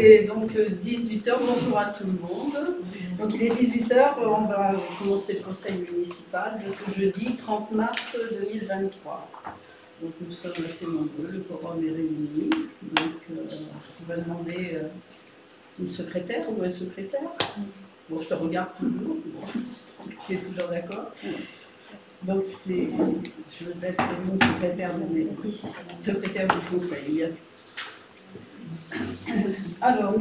est donc 18 h, bonjour à tout le monde. Donc il est 18 h, on va commencer le conseil municipal de ce jeudi 30 mars 2023. Donc nous sommes assez nombreux, le quorum est réuni. Donc on va demander une secrétaire ou un secrétaire. Bon, je te regarde toujours, tu es toujours d'accord. Donc c'est Josette Raymond, secrétaire de mairie, secrétaire du conseil. Alors,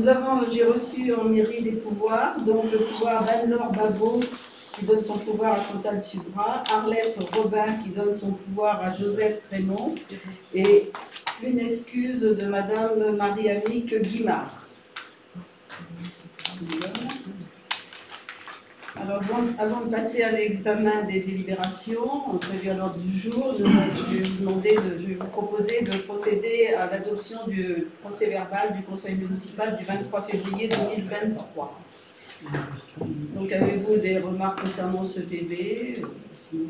j'ai reçu en mairie des pouvoirs, donc le pouvoir d'Anne-Laure Babot qui donne son pouvoir à Chantal Subra, Arlette Robin qui donne son pouvoir à Josette Raymond et une excuse de Madame Marie-Annick Guimard. Alors, avant de passer à l'examen des délibérations, prévu à l'ordre du jour, je vais vous proposer de procéder à l'adoption du procès-verbal du conseil municipal du 23 février 2023. Donc, avez-vous des remarques concernant ce PV? Sinon,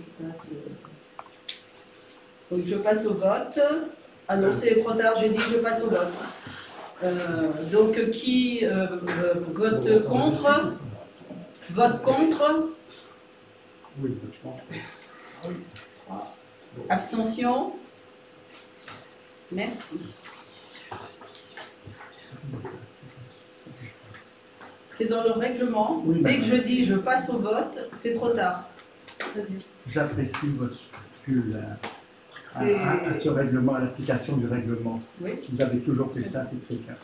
donc, je passe au vote. Ah non, c'est trop tard, j'ai dit que je passe au vote. Donc, qui vote contre? Vote contre? Oui, vote contre. Abstention? Merci. C'est dans le règlement. Oui, dès que je dis je passe au vote, c'est trop tard. J'apprécie votre scrupule à ce règlement, à l'application du règlement. Oui. Vous avez toujours fait ça, c'est très clair.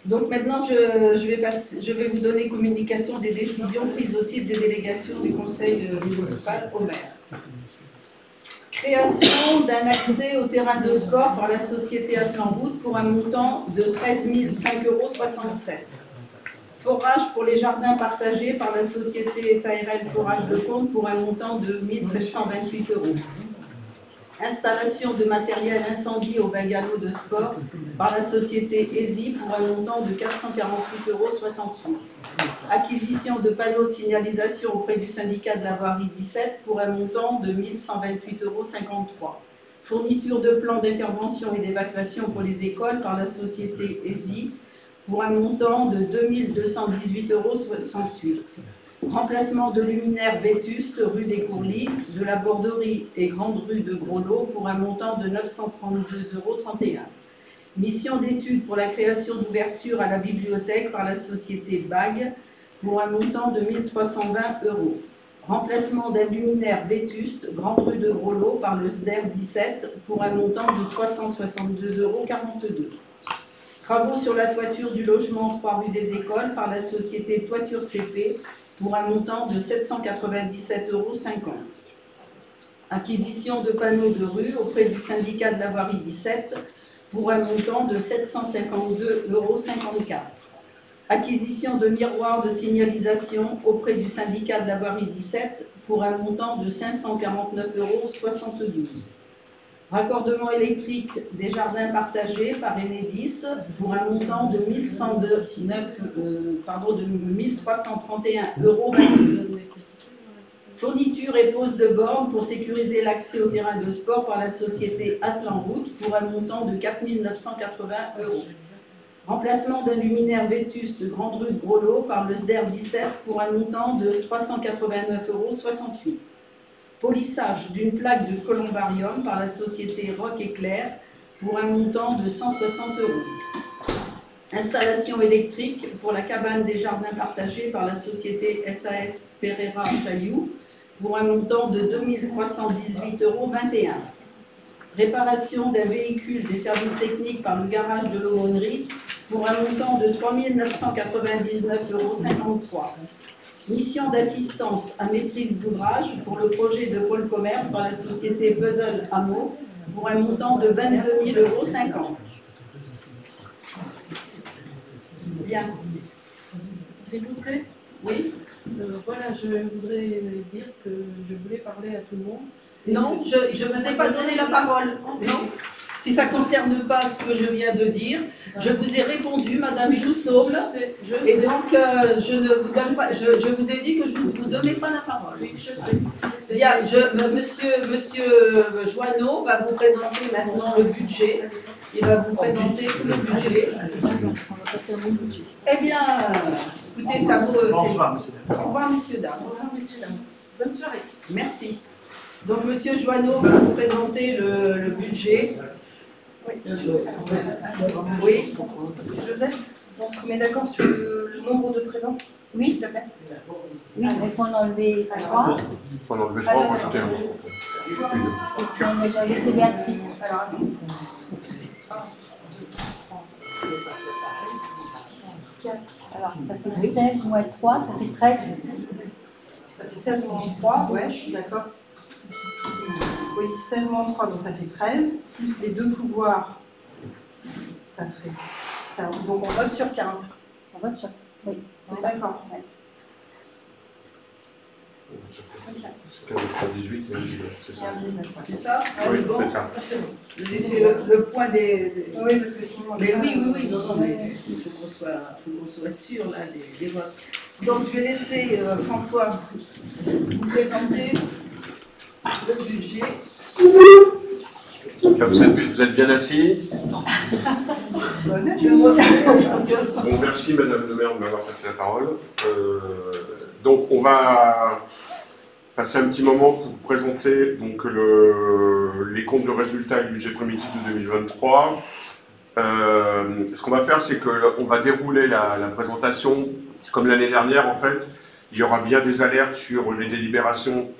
Donc maintenant, je vais vous donner communication des décisions prises au titre des délégations du conseil municipal au maire. Création d'un accès au terrain de sport par la société Atlanwood pour un montant de 13 5,67 €. Forage pour les jardins partagés par la société SARL Forage de Comte pour un montant de 1 728 €. Installation de matériel incendie au bungalow de sport par la société ESI pour un montant de 448,68 €. Acquisition de panneaux de signalisation auprès du syndicat de la voirie 17 pour un montant de 1 128,53 €. Fourniture de plans d'intervention et d'évacuation pour les écoles par la société ESI pour un montant de 2 218,68 €. Remplacement de luminaires vétustes rue des Courlis, de la Borderie et Grande rue de Gros-Lot pour un montant de 932,31 €. Mission d'études pour la création d'ouverture à la bibliothèque par la société BAG pour un montant de 1 320 €. Remplacement d'un luminaire vétuste Grande rue de Gros-Lot par le SDER 17 pour un montant de 362,42 €. Travaux sur la toiture du logement 3 rue des Écoles par la société Toiture CP pour un montant de 797,50 €. Acquisition de panneaux de rue auprès du syndicat de la voirie 17 pour un montant de 752,54 €. Acquisition de miroirs de signalisation auprès du syndicat de la voirie 17 pour un montant de 549,72 €. Raccordement électrique des jardins partagés par Enedis pour un montant de 1331 €. Fourniture et pose de bornes pour sécuriser l'accès au terrain de sport par la société Atlanroute pour un montant de 4 980 €. Remplacement d'un luminaire vétuste Grande Rue de Groslo par le SDER 17 pour un montant de 389,68 €. Polissage d'une plaque de columbarium par la société Rock Éclair pour un montant de 160 €. Installation électrique pour la cabane des jardins partagés par la société SAS Pereira Chaliou pour un montant de 2 318,21 €. Réparation d'un véhicule des services techniques par le garage de l'aumônerie pour un montant de 3 999,53 €. Mission d'assistance à maîtrise d'ouvrage pour le projet de pôle commerce par la société Puzzle Hameau pour un montant de 22 050 €. Bien. S'il vous plaît. Oui. Voilà, je voudrais dire que je voulais parler à tout le monde. Non, je ne vous ai pas donné la parole. Non. Si ça ne concerne pas ce que je viens de dire, je vous ai répondu, Madame Joussaum, et donc je ne vous donne pas. Je vous ai dit que je ne vous donnais pas la parole. Oui, je sais. Bien, Monsieur Joanneau va vous présenter maintenant le budget. Il va vous présenter tout le budget. Eh bien, écoutez, ça vous. Au revoir, messieurs, dames. Au revoir, messieurs, dames. Bonne soirée. Merci. Donc, Monsieur Joanneau va vous présenter le budget. Oui. Joseph, on se met d'accord sur le nombre de présents? Oui, s'il te plaît. oui, il faut en enlever 3. Il faut en enlever 3, en rajouter un. Et puis on va ajouter Béatrice. Alors, attends. 4. Alors, ça fait 16 moins 3, ça fait 13. Ça fait 16 moins 3, ouais, je suis d'accord. Oui, 16 moins 3, donc ça fait 13. Plus les deux pouvoirs, ça ferait. Ça, donc on vote sur 15. On vote sur. Oui. D'accord. Ouais. C'est 18 et 19, c'est ça. 19, ouais. C'est ça? Oui, C'est bon. c'est ça. C'est le point des. Oui, parce que sinon. Mais oui, non, mais il faut qu'on soit sûr là des votes. Donc je vais laisser François vous présenter le budget. Vous êtes bien assis? Bon, merci Madame le maire de m'avoir passé la parole. Donc on va passer un petit moment pour présenter donc, les comptes de résultats et le budget primitif de 2023. Ce qu'on va faire, c'est qu'on va dérouler la présentation. C'est comme l'année dernière, en fait, il y aura bien des alertes sur les délibérations,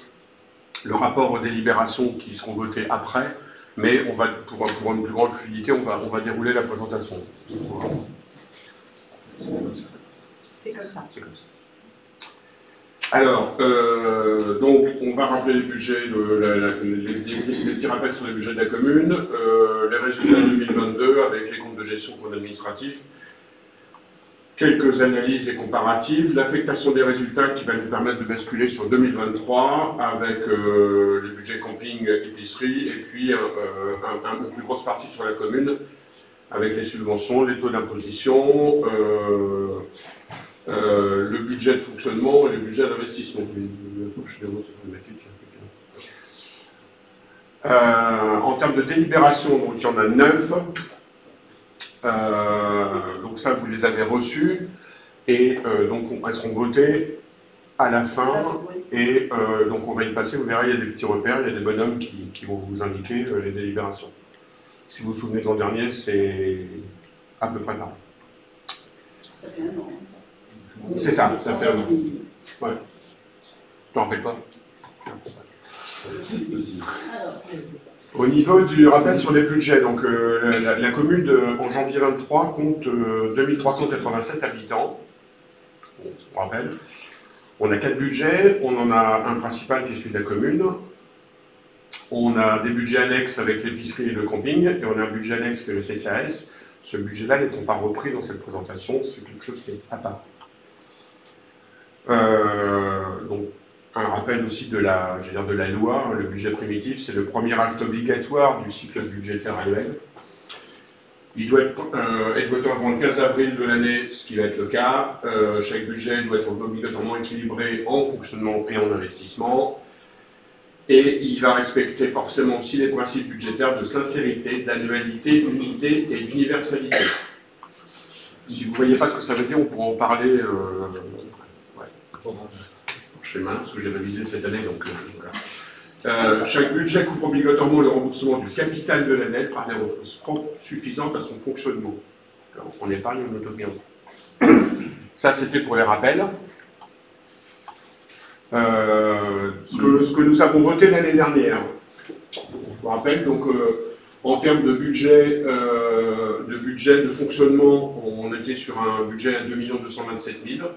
le rapport aux délibérations qui seront votées après, mais on va, pour une plus grande fluidité, on va dérouler la présentation. C'est comme ça. C'est comme ça. Alors, donc, on va rappeler les budgets, les petits rappels sur les budgets de la commune, les résultats 2022 avec les comptes de gestion pour l'administratif, quelques analyses et comparatives, l'affectation des résultats qui va nous permettre de basculer sur 2023 avec les budgets camping, épicerie, et puis une plus grosse partie sur la commune avec les subventions, les taux d'imposition, le budget de fonctionnement et le budget d'investissement. En termes de délibération, donc, il y en a 9. Donc ça, vous les avez reçus. Et donc, elles seront votées à la fin. Et donc, on va y passer. Vous verrez, il y a des petits repères, il y a des bonhommes qui vont vous indiquer les délibérations. Si vous vous souvenez de l'an dernier, c'est à peu près pareil. Ça fait un an. C'est ça, ça fait un an. Ouais. Tu t'en rappelles pas? Au niveau du rappel sur les budgets, donc la commune en janvier 23 compte 2387 habitants. Bon, on rappelle. On a 4 budgets, on en a un principal qui est celui de la commune. On a des budgets annexes avec l'épicerie et le camping, et on a un budget annexe qui est le CCAS. Ce budget-là n'étant pas repris dans cette présentation, c'est quelque chose qui est à part. Donc, un rappel aussi de la loi. Le budget primitif, c'est le premier acte obligatoire du cycle budgétaire annuel. Il doit être voté avant le 15 avril de l'année, ce qui va être le cas. Chaque budget doit être obligatoirement équilibré en fonctionnement et en investissement. Et il va respecter forcément aussi les principes budgétaires de sincérité, d'annualité, d'unité et d'universalité. Si vous ne voyez pas ce que ça veut dire, on pourra en parler. Ouais. Je fais mal parce que j'ai révisé cette année, donc voilà. Chaque budget couvre obligatoirement le remboursement du capital de l'année par des ressources propres suffisantes à son fonctionnement. En épargne et en autofinance. Ça, c'était pour les rappels. Ce que nous avons voté l'année dernière. Je vous rappelle, donc, en termes de budget de fonctionnement, on était sur un budget à 2 227 000.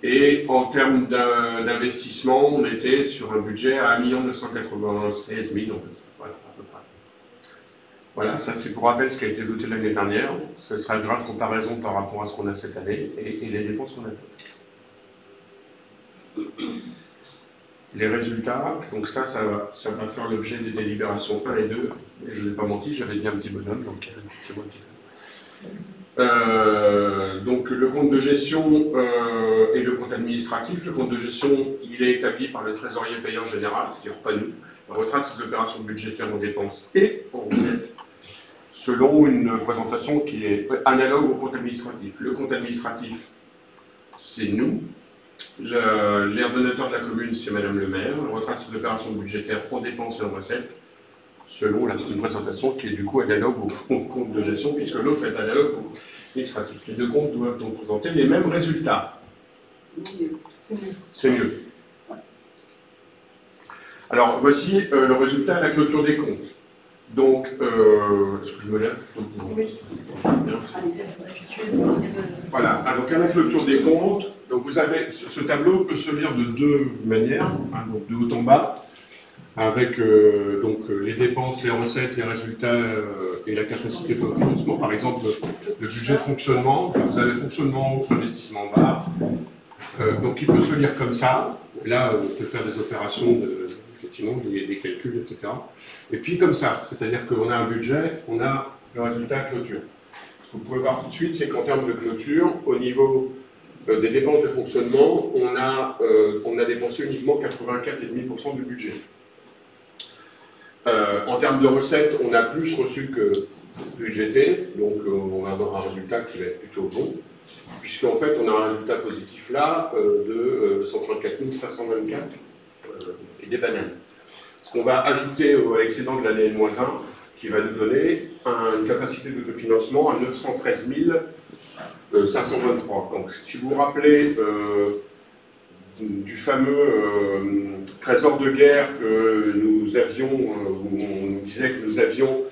Et en termes d'investissement, on était sur un budget à 1 996 000. Voilà, à peu près. Voilà, ça c'est pour rappel ce qui a été voté l'année dernière. Ce sera une grande comparaison par rapport à ce qu'on a cette année et les dépenses qu'on a faites. Les résultats, donc ça va faire l'objet des délibérations 1 et 2. Et je ne vous ai pas menti, j'avais dit un petit bonhomme, donc effectivement un petit peu. Donc le compte de gestion et le compte administratif. Le compte de gestion, il est établi par le trésorier payeur général, c'est-à-dire pas nous. Il retrace ses opérations budgétaires en dépenses et en recettes, selon une présentation qui est analogue au compte administratif. Le compte administratif, c'est nous. L'aire donateur de la commune, c'est Madame le maire. On retrace ses opérations budgétaires en dépenses et en recettes, selon une présentation qui est du coup analogue au compte de gestion, puisque l'autre est analogue au administratif. Les deux comptes doivent donc présenter les mêmes résultats. C'est mieux. Alors, voici le résultat à la clôture des comptes. Donc, est-ce que je me lève? Oui. Voilà, donc à la clôture des comptes, donc vous avez, ce tableau peut se lire de deux manières, hein, donc de haut en bas, avec les dépenses, les recettes, les résultats et la capacité de financement. Par exemple, le budget de fonctionnement, vous avez fonctionnement en haut, investissement en bas. Donc il peut se lire comme ça. Là, on peut faire des opérations, effectivement, des calculs, etc. Et puis comme ça, c'est-à-dire qu'on a un budget, on a le résultat à clôture. Ce que vous pouvez voir tout de suite, c'est qu'en termes de clôture, au niveau des dépenses de fonctionnement, on a dépensé uniquement 84,5% du budget. En termes de recettes, on a plus reçu que budgété, donc on va avoir un résultat qui va être plutôt bon, puisqu'en fait on a un résultat positif là de 134 524 et des bananes. Ce qu'on va ajouter à l'excédent de l'année -1, qui va nous donner une capacité d'autofinancement à 913 523. Donc si vous vous rappelez du fameux trésor de guerre que nous avions, où on nous disait que nous avions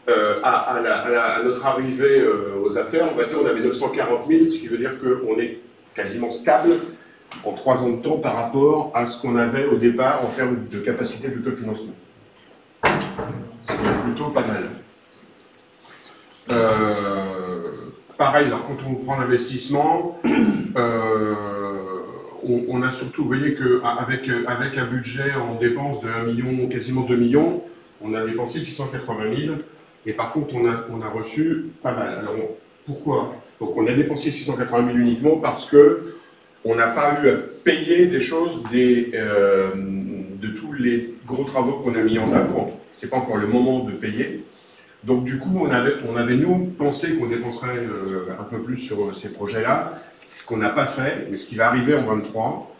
à notre arrivée aux affaires, on va dire qu'on avait 940 000, ce qui veut dire qu'on est quasiment stable en 3 ans de temps par rapport à ce qu'on avait au départ en termes de capacité d'autofinancement. C'est plutôt pas mal. Pareil, alors quand on prend l'investissement, on a surtout, vous voyez qu'avec un budget en dépenses de 1 million, quasiment 2 millions, on a dépensé 680 000, et par contre on a reçu pas mal. Alors pourquoi? Donc on a dépensé 680 000 uniquement parce que on n'a pas eu à payer des choses de tous les gros travaux qu'on a mis en œuvre. C'est pas encore le moment de payer. Donc du coup, on avait nous pensé qu'on dépenserait un peu plus sur ces projets-là, ce qu'on n'a pas fait, mais ce qui va arriver en 23.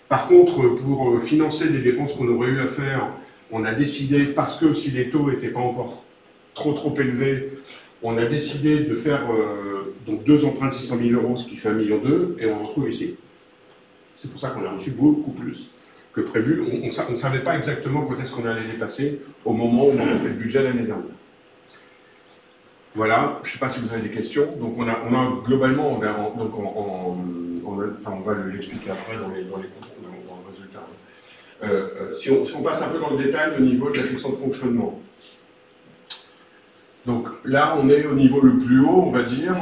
Par contre, pour financer des dépenses qu'on aurait eu à faire, on a décidé, parce que si les taux n'étaient pas encore trop élevés, on a décidé de faire donc 2 emprunts de 600 000 €, ce qui fait 1,2 million, et on retrouve ici. C'est pour ça qu'on a reçu beaucoup plus que prévu. On ne savait pas exactement quand est-ce qu'on allait les passer au moment où on a fait le budget l'année dernière. Voilà, je ne sais pas si vous avez des questions. Donc on a globalement, on va l'expliquer après dans les résultats. Si on passe un peu dans le détail au niveau de la section de fonctionnement. Donc là, on est au niveau le plus haut, on va dire,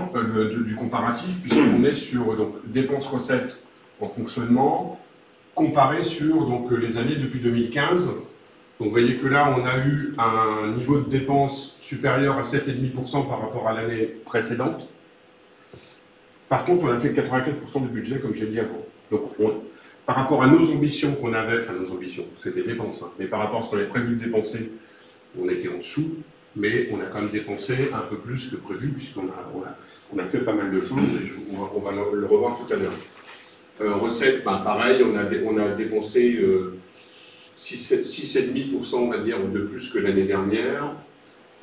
du comparatif, puisqu'on est sur dépenses-recettes en fonctionnement, comparer sur donc, les années depuis 2015. Donc vous voyez que là, on a eu un niveau de dépenses supérieur à 7,5% par rapport à l'année précédente. Par contre, on a fait 84% du budget, comme j'ai dit avant. Donc, par rapport à nos ambitions qu'on avait, enfin nos ambitions, c'est des dépenses, hein, mais par rapport à ce qu'on avait prévu de dépenser, on était en dessous, mais on a quand même dépensé un peu plus que prévu, puisqu'on a fait pas mal de choses, et on va le revoir tout à l'heure. Recettes, ben, pareil, on a dépensé 6,5%, on va dire, de plus que l'année dernière,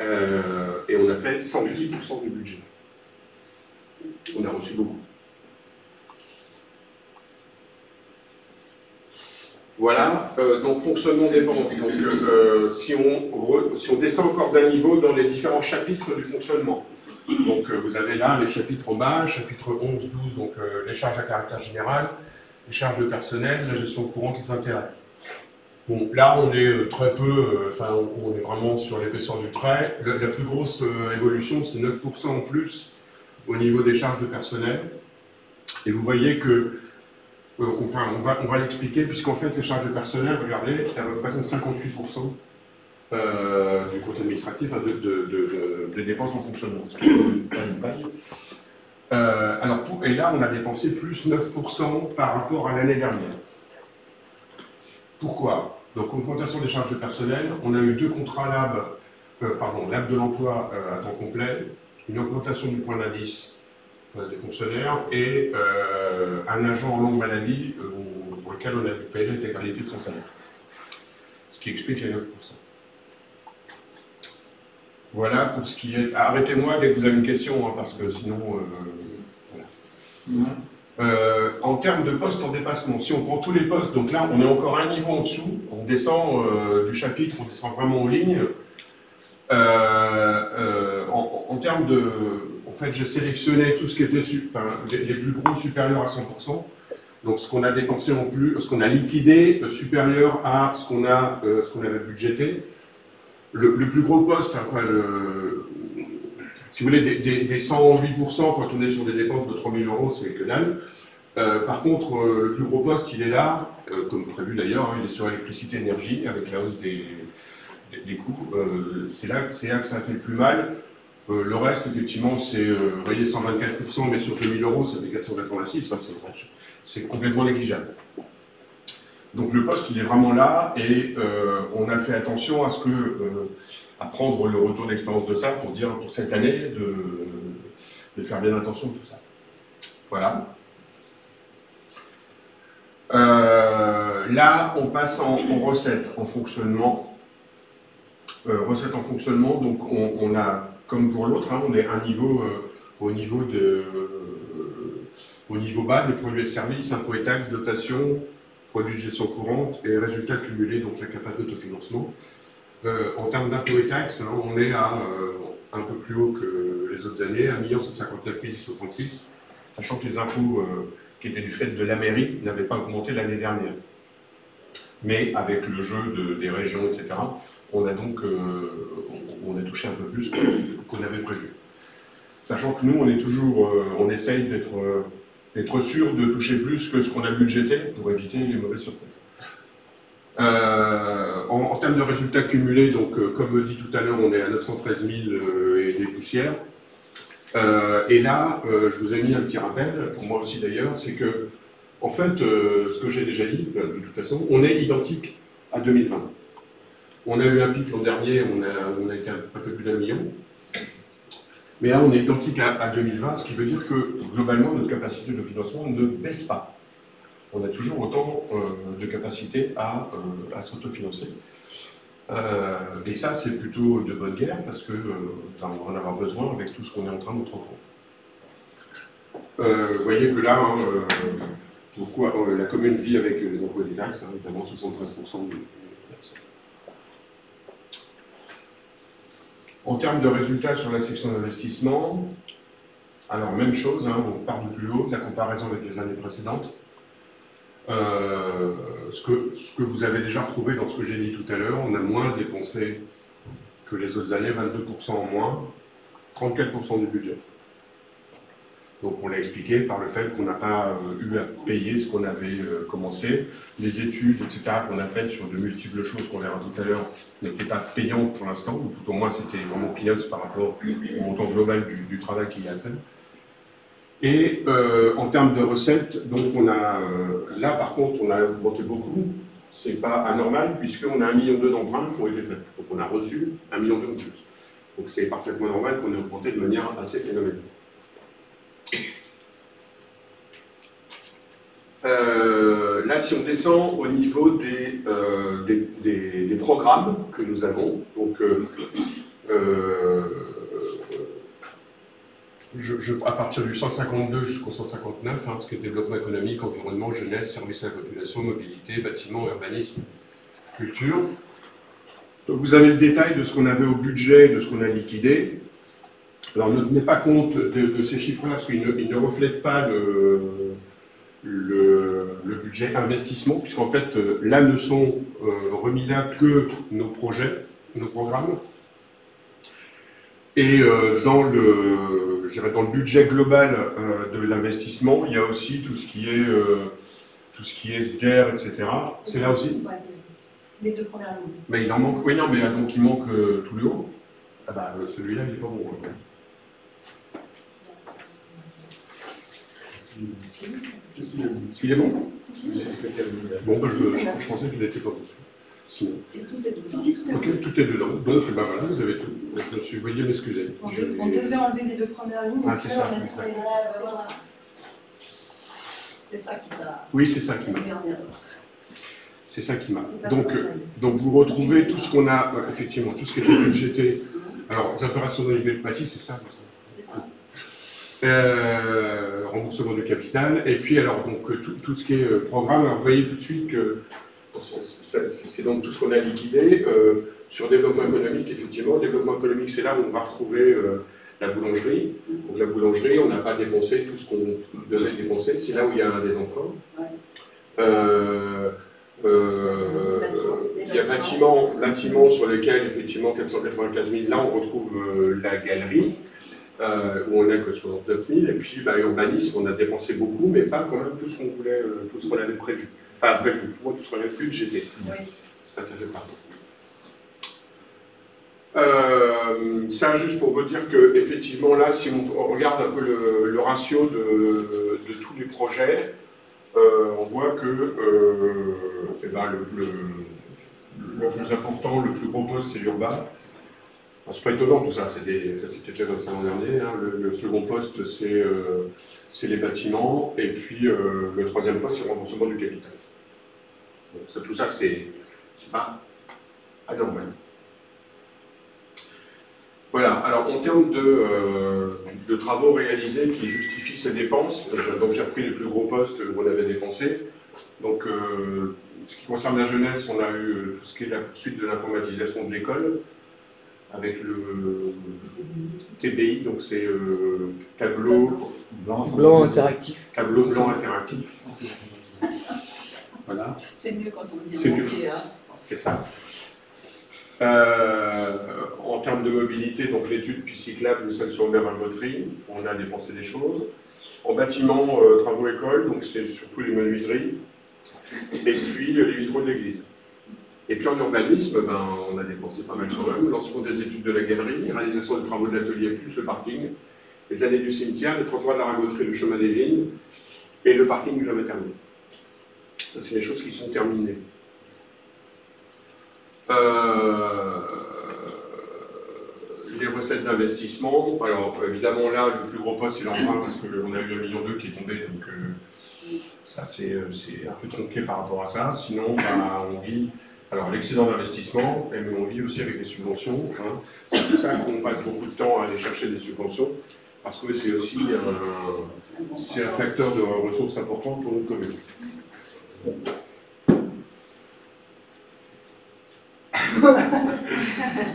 et on a fait 110% du budget. On a reçu beaucoup. Voilà, donc fonctionnement dépenses. Donc si on descend encore d'un niveau dans les différents chapitres du fonctionnement. Donc vous avez là les chapitres en bas, chapitre 11, 12, donc les charges à caractère général, les charges de personnel, la gestion courante, les intérêts. Bon, là on est très peu, enfin on est vraiment sur l'épaisseur du trait. La plus grosse évolution, c'est 9% en plus au niveau des charges de personnel. Et vous voyez que enfin, on va l'expliquer, puisqu'en fait, les charges de personnel, regardez, ça représente 58% du compte administratif, hein, des dépenses en fonctionnement, ce qui est pas une paille. Alors, et là, on a dépensé plus 9% par rapport à l'année dernière. Pourquoi? Donc, augmentation des charges de personnel, on a eu 2 contrats lab de l'emploi à temps complet, une augmentation du point d'indice des fonctionnaires et un agent en longue maladie pour lequel on a dû payer l'intégralité de son salaire. Ce qui explique les 9%. Voilà pour ce qui est... Arrêtez-moi dès que vous avez une question, hein, parce que sinon... voilà. En termes de postes en dépassement, si on prend tous les postes, donc là on est encore un niveau en dessous, on descend du chapitre, on descend vraiment aux lignes. En termes de... En fait, j'ai sélectionné tout ce qui était les plus gros supérieurs à 100%. Donc, ce qu'on a dépensé en plus, ce qu'on a liquidé supérieur à ce qu'on avait budgété. Le plus gros poste, enfin, si vous voulez, des 108% quand on est sur des dépenses de 3 000 €, c'est que dalle. Par contre, le plus gros poste, il est là, comme prévu d'ailleurs, hein, il est sur l'électricité énergie, avec la hausse des coûts. C'est là que ça a fait le plus mal. Le reste, effectivement, c'est, vous voyez, 124%, mais sur 2 000 €, ça fait 486, enfin, c'est complètement négligeable. Donc le poste, il est vraiment là, et on a fait attention à à prendre le retour d'expérience de ça, pour dire, pour cette année, de faire bien attention à tout ça. Voilà. Là, on passe en recettes en fonctionnement. Recettes en fonctionnement, donc on a, comme pour l'autre, hein, on est un niveau au niveau bas des produits et services, impôts et taxes, dotations, produits de gestion courante et résultats cumulés, donc la capacité d'autofinancement. En termes d'impôts et taxes, hein, on est à un peu plus haut que les autres années, 1 159 636, sachant que les impôts qui étaient du fait de la mairie n'avaient pas augmenté l'année dernière. Mais avec le jeu des régions, etc., on a donc on a touché un peu plus qu'on avait prévu. Sachant que nous, on est toujours, on essaye d'être sûr de toucher plus que ce qu'on a budgété pour éviter les mauvaises surprises. En termes de résultats cumulés, donc comme dit tout à l'heure, on est à 913 000 et des poussières. Et là, je vous ai mis un petit rappel, pour moi aussi d'ailleurs, c'est que, en fait, ce que j'ai déjà dit, de toute façon, on est identique à 2020. On a eu un pic l'an dernier, on a été un peu plus d'1 million. Mais là, on est identique à 2020, ce qui veut dire que, globalement, notre capacité de financement ne baisse pas. On a toujours autant de capacité à s'autofinancer. Et ça, c'est plutôt de bonne guerre, parce que on va en avoir besoin avec tout ce qu'on est en train d'entreprendre. Vous voyez que là, pourquoi la commune vit avec les impôts et les taxes, hein, notamment 73% du. En termes de résultats sur la section d'investissement, alors même chose, hein, on part du plus haut, de la comparaison avec les années précédentes. Ce que vous avez déjà retrouvé dans ce que j'ai dit tout à l'heure, on a moins dépensé que les autres années, 22% en moins, 34% du budget. Donc on l'a expliqué par le fait qu'on n'a pas eu à payer ce qu'on avait commencé. Les études, etc., qu'on a faites sur de multiples choses qu'on verra tout à l'heure n'étaient pas payantes pour l'instant, ou tout au moins c'était vraiment peanuts par rapport au montant global du travail qu'il y a à faire. Et en termes de recettes, donc on a, là par contre on a augmenté beaucoup, c'est pas anormal puisqu'on a 1,2 million d'emprunts qui ont été faits. Donc on a reçu 1,2 million de plus. Donc c'est parfaitement normal qu'on ait augmenté de manière assez phénoménale. Là, si on descend au niveau des programmes que nous avons, donc à partir du 152 jusqu'au 159, hein, ce qui est développement économique, environnement, jeunesse, services à la population, mobilité, bâtiment, urbanisme, culture. Donc vous avez le détail de ce qu'on avait au budget, de ce qu'on a liquidé. Alors ne tenez pas compte de ces chiffres-là, parce qu'ils ne reflètent pas le budget investissement, puisqu'en fait, là ne sont remis là que nos projets, nos programmes. Et dans le budget global de l'investissement, il y a aussi tout ce qui est SDR, etc. C'est là aussi. Les deux premières lignes. Mais il en manque, oui, non, mais donc il manque tout le haut. Ah bah, celui-là, il n'est pas bon. Il est bon? Bon, bah, je pensais qu'il n'était pas bon. Sinon. Tout est dedans. Ok, tout est dedans. Donc, bah voilà, vous avez tout. Je suis veuillez m'excuser. On devait enlever les deux premières lignes. Ah, c'est ça, c'est ça. C'est ça qui t'a... Oui, c'est ça qui m'a. C'est ça qui m'a. Donc vous retrouvez tout ce qu'on a, effectivement, tout ce qui était budgété. Alors, les opérations de niveau de passif, c'est ça? C'est ça. Remboursement de capital. Et puis, alors, donc, tout ce qui est programme, alors, vous voyez tout de suite que c'est donc tout ce qu'on a liquidé. Sur développement économique, effectivement, développement économique, c'est là où on va retrouver la boulangerie. Donc, la boulangerie, on n'a pas dépensé tout ce qu'on devait dépenser. C'est là où il y a un des emprunts. Il y a bâtiment sur lequel, effectivement, 495 000, là on retrouve la galerie, où on n'a que 69 000, et puis urbanisme, on a dépensé beaucoup, mais pas quand même tout ce qu'on voulait, tout ce qu'on avait prévu. Enfin, prévu, tout ce qu'on avait budgété. Oui. C'est pas tout à fait pareil. Ça, juste pour vous dire que, effectivement, là, si on regarde un peu le ratio de tous les projets, on voit que le plus important, le plus gros poste, c'est l'urbain. C'est pas étonnant tout ça, c'était déjà comme ça l'an dernier. Hein. Le second poste, c'est les bâtiments, et puis le troisième poste, c'est le remboursement du capital. Donc, tout ça, c'est pas anormal. Voilà, alors en termes de travaux réalisés qui justifient ces dépenses, donc j'ai repris les plus gros postes où on avait dépensé. Donc, ce qui concerne la jeunesse, on a eu tout ce qui est la poursuite de l'informatisation de l'école, avec le TBI, donc c'est tableau blanc interactif. Tableau blanc interactif. Voilà. C'est mieux quand on dit c'est mieux. Hein. C'est ça. En termes de mobilité, donc l'étude piste cyclable, celle sur mer Almoterie, on a dépensé des choses. En bâtiment, travaux école, donc c'est surtout les menuiseries. Et puis les vitraux de l'église. Et puis en urbanisme, on a dépensé pas mal quand même. Lancement des études de la galerie, réalisation des travaux de l'atelier plus le parking, les allées du cimetière, les trottoirs de la ragoterie, le chemin des vignes et le parking de la maternelle. Ça, c'est les choses qui sont terminées. Les recettes d'investissement, alors évidemment là, le plus gros poste c'est l'emprunt parce qu'on a eu 1,2 million qui est tombé, donc ça c'est un peu tronqué par rapport à ça. Sinon, on vit, alors l'excédent d'investissement, mais on vit aussi avec des subventions. Hein. C'est pour ça qu'on passe beaucoup de temps à aller chercher des subventions, parce que c'est aussi un facteur de ressources important pour notre commune.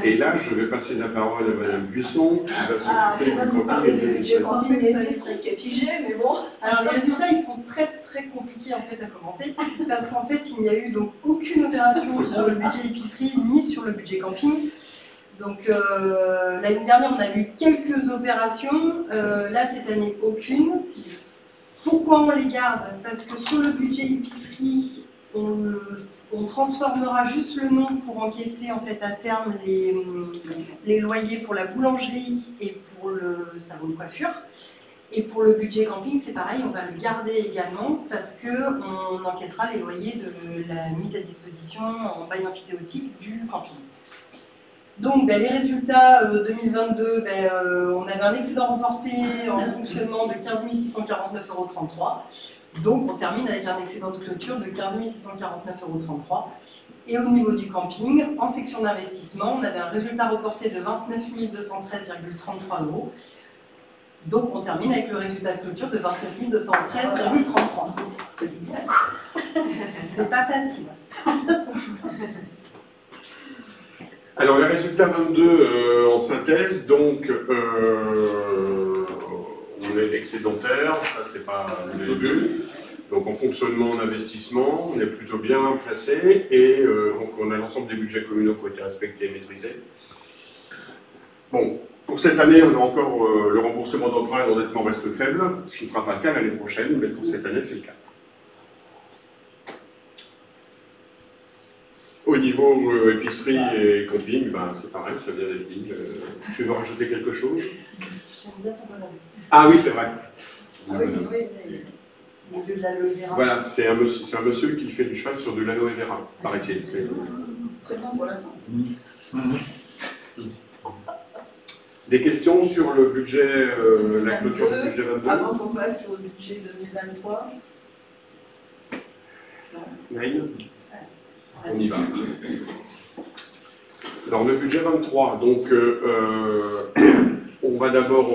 Et là, je vais passer la parole à Madame Buisson, qui va s'occuper du campagne de Je pensais que ça serait figé, mais bon. Alors les résultats, ils sont très très compliqués en fait à commenter, parce qu'en fait, il n'y a eu donc aucune opération sur le budget épicerie ni sur le budget camping. Donc l'année dernière, on a eu quelques opérations, là cette année aucune. Pourquoi on les garde? Parce que sur le budget épicerie, on transformera juste le nom pour encaisser en fait à terme les loyers pour la boulangerie et pour le salon de coiffure. Et pour le budget camping, c'est pareil, on va le garder également parce qu'on encaissera les loyers de la mise à disposition en bail amphithéotique du camping. Donc les résultats 2022, on avait un excédent reporté en fonctionnement de 15 649,33 €. Donc on termine avec un excédent de clôture de 15 649,33 €. Et au niveau du camping, en section d'investissement, on avait un résultat reporté de 29 213,33 €. Donc on termine avec le résultat de clôture de 29 213,33 €. C'est pas facile. Alors les résultats 22 en synthèse, donc on est excédentaire, ça c'est pas le début. Donc en fonctionnement, en investissement, on est plutôt bien placé et donc on a l'ensemble des budgets communaux qui ont été respectés et maîtrisés. Bon, pour cette année, on a encore le remboursement d'emprunt et l'endettement reste faible, ce qui ne sera pas le cas l'année prochaine, mais pour cette année c'est le cas. Au niveau épicerie et camping, c'est pareil, ça vient d'être dit. Tu veux rajouter quelque chose? J'aime bien ton bonhomme. Ah oui, c'est vrai. Ah oui, de l'aloe vera. Voilà, c'est un monsieur qui fait du cheval sur de l'aloe vera, paraît-il. Très bon pour la santé. Des questions sur le budget, la clôture du budget 22? Avant qu'on passe au budget 2023. Naïm? On y va. Alors le budget 23, donc on va d'abord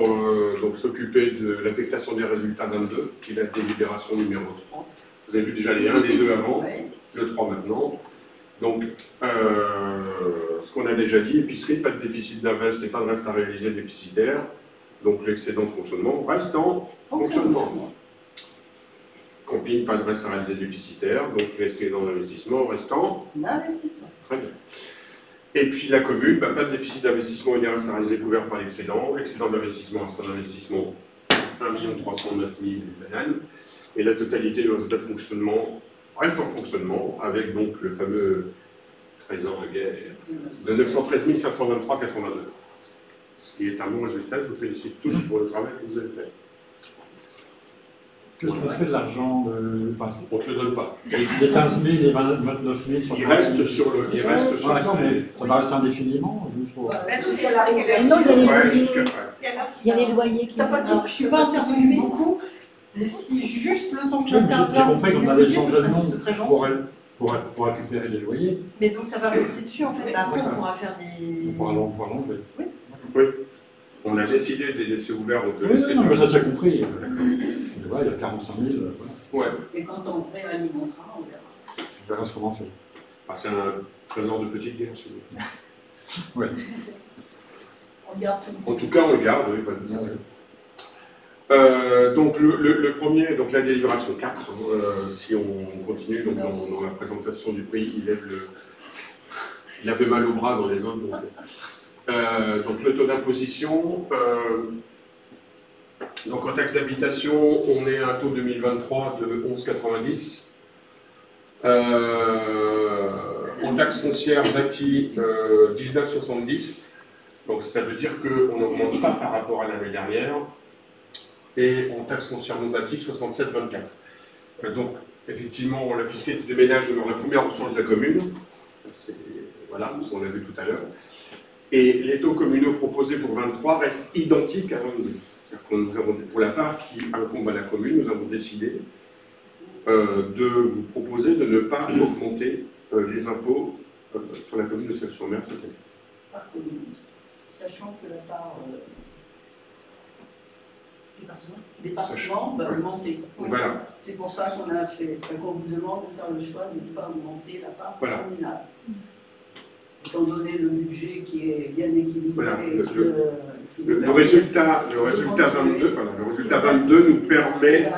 s'occuper de l'affectation des résultats 22, qui est la délibération numéro 3. Vous avez vu déjà les 1, les 2 avant, le 3 maintenant. Donc ce qu'on a déjà dit, épicerie, pas de déficit d'invest et pas de reste à réaliser déficitaire. Donc l'excédent de fonctionnement reste en fonctionnement. Camping, pas de reste à réaliser déficitaire, donc l'excédent d'investissement restant. L'investissement. Très bien. Et puis la commune, pas de déficit d'investissement et des restes à réaliser couverts par l'excédent. L'excédent d'investissement reste un investissement 1 309 000 bananes. Et la totalité du résultat de fonctionnement reste en fonctionnement, avec donc le fameux trésor de guerre de 913 523,82. Ce qui est un bon résultat, je vous félicite tous pour le travail que vous avez fait. Qu'est-ce qu'on fait de l'argent de... On ne te le donne pas. Les 15 000, les 29 000... Il reste sur le... Il reste sur mais ça va rester indéfiniment, juste pour... Jusqu'à la régulation. Il y a les loyers qui... Je ne suis pas intervenue beaucoup, mais si juste le temps que J'ai j'interviens, compris qu'on allait changer de ce serait gentil. nom pour récupérer les loyers. Mais donc ça va rester dessus en fait. Après on pourra faire des... On pourra l'enlever. Oui. On a décidé de les laisser ouverts. Oui, non, mais j'ai déjà compris. Ouais, il y a 45 000. Ouais. Et quand on réalimentera, on verra. On verra ce qu'on en fait. C'est un trésor de petite guerre, s'il vous plaît. Ouais. On garde ce En tout cas, on le garde, oui, voilà, c'est ça. Donc le premier, donc la délibération 4, si on continue donc dans la présentation du prix, il avait mal au bras dans les zones. Donc le taux d'imposition, donc en taxe d'habitation, on est à un taux 2023 de 11,90. En taxe foncière bâtie, 19,70. Donc ça veut dire qu'on n'augmente pas par rapport à l'année dernière. Et en taxe foncière non bâtie, 67,24. Donc effectivement, la fiscalité des ménages demeure la première ressource de la commune. Voilà, on l'a vu tout à l'heure. Et les taux communaux proposés pour 23 restent identiques à 22. C'est-à-dire que nous avons, pour la part qui incombe à la commune, nous avons décidé de vous proposer de ne pas augmenter les impôts sur la commune de Celles-sur-Mer cette année. par commune, sachant que la part département va augmenter. Voilà. C'est pour ça qu'on a fait, qu'on vous demande de faire le choix de ne pas augmenter la part communale. Étant donné le budget qui est bien équilibré. Voilà. Le résultat 22, voilà, le résultat 22 nous permet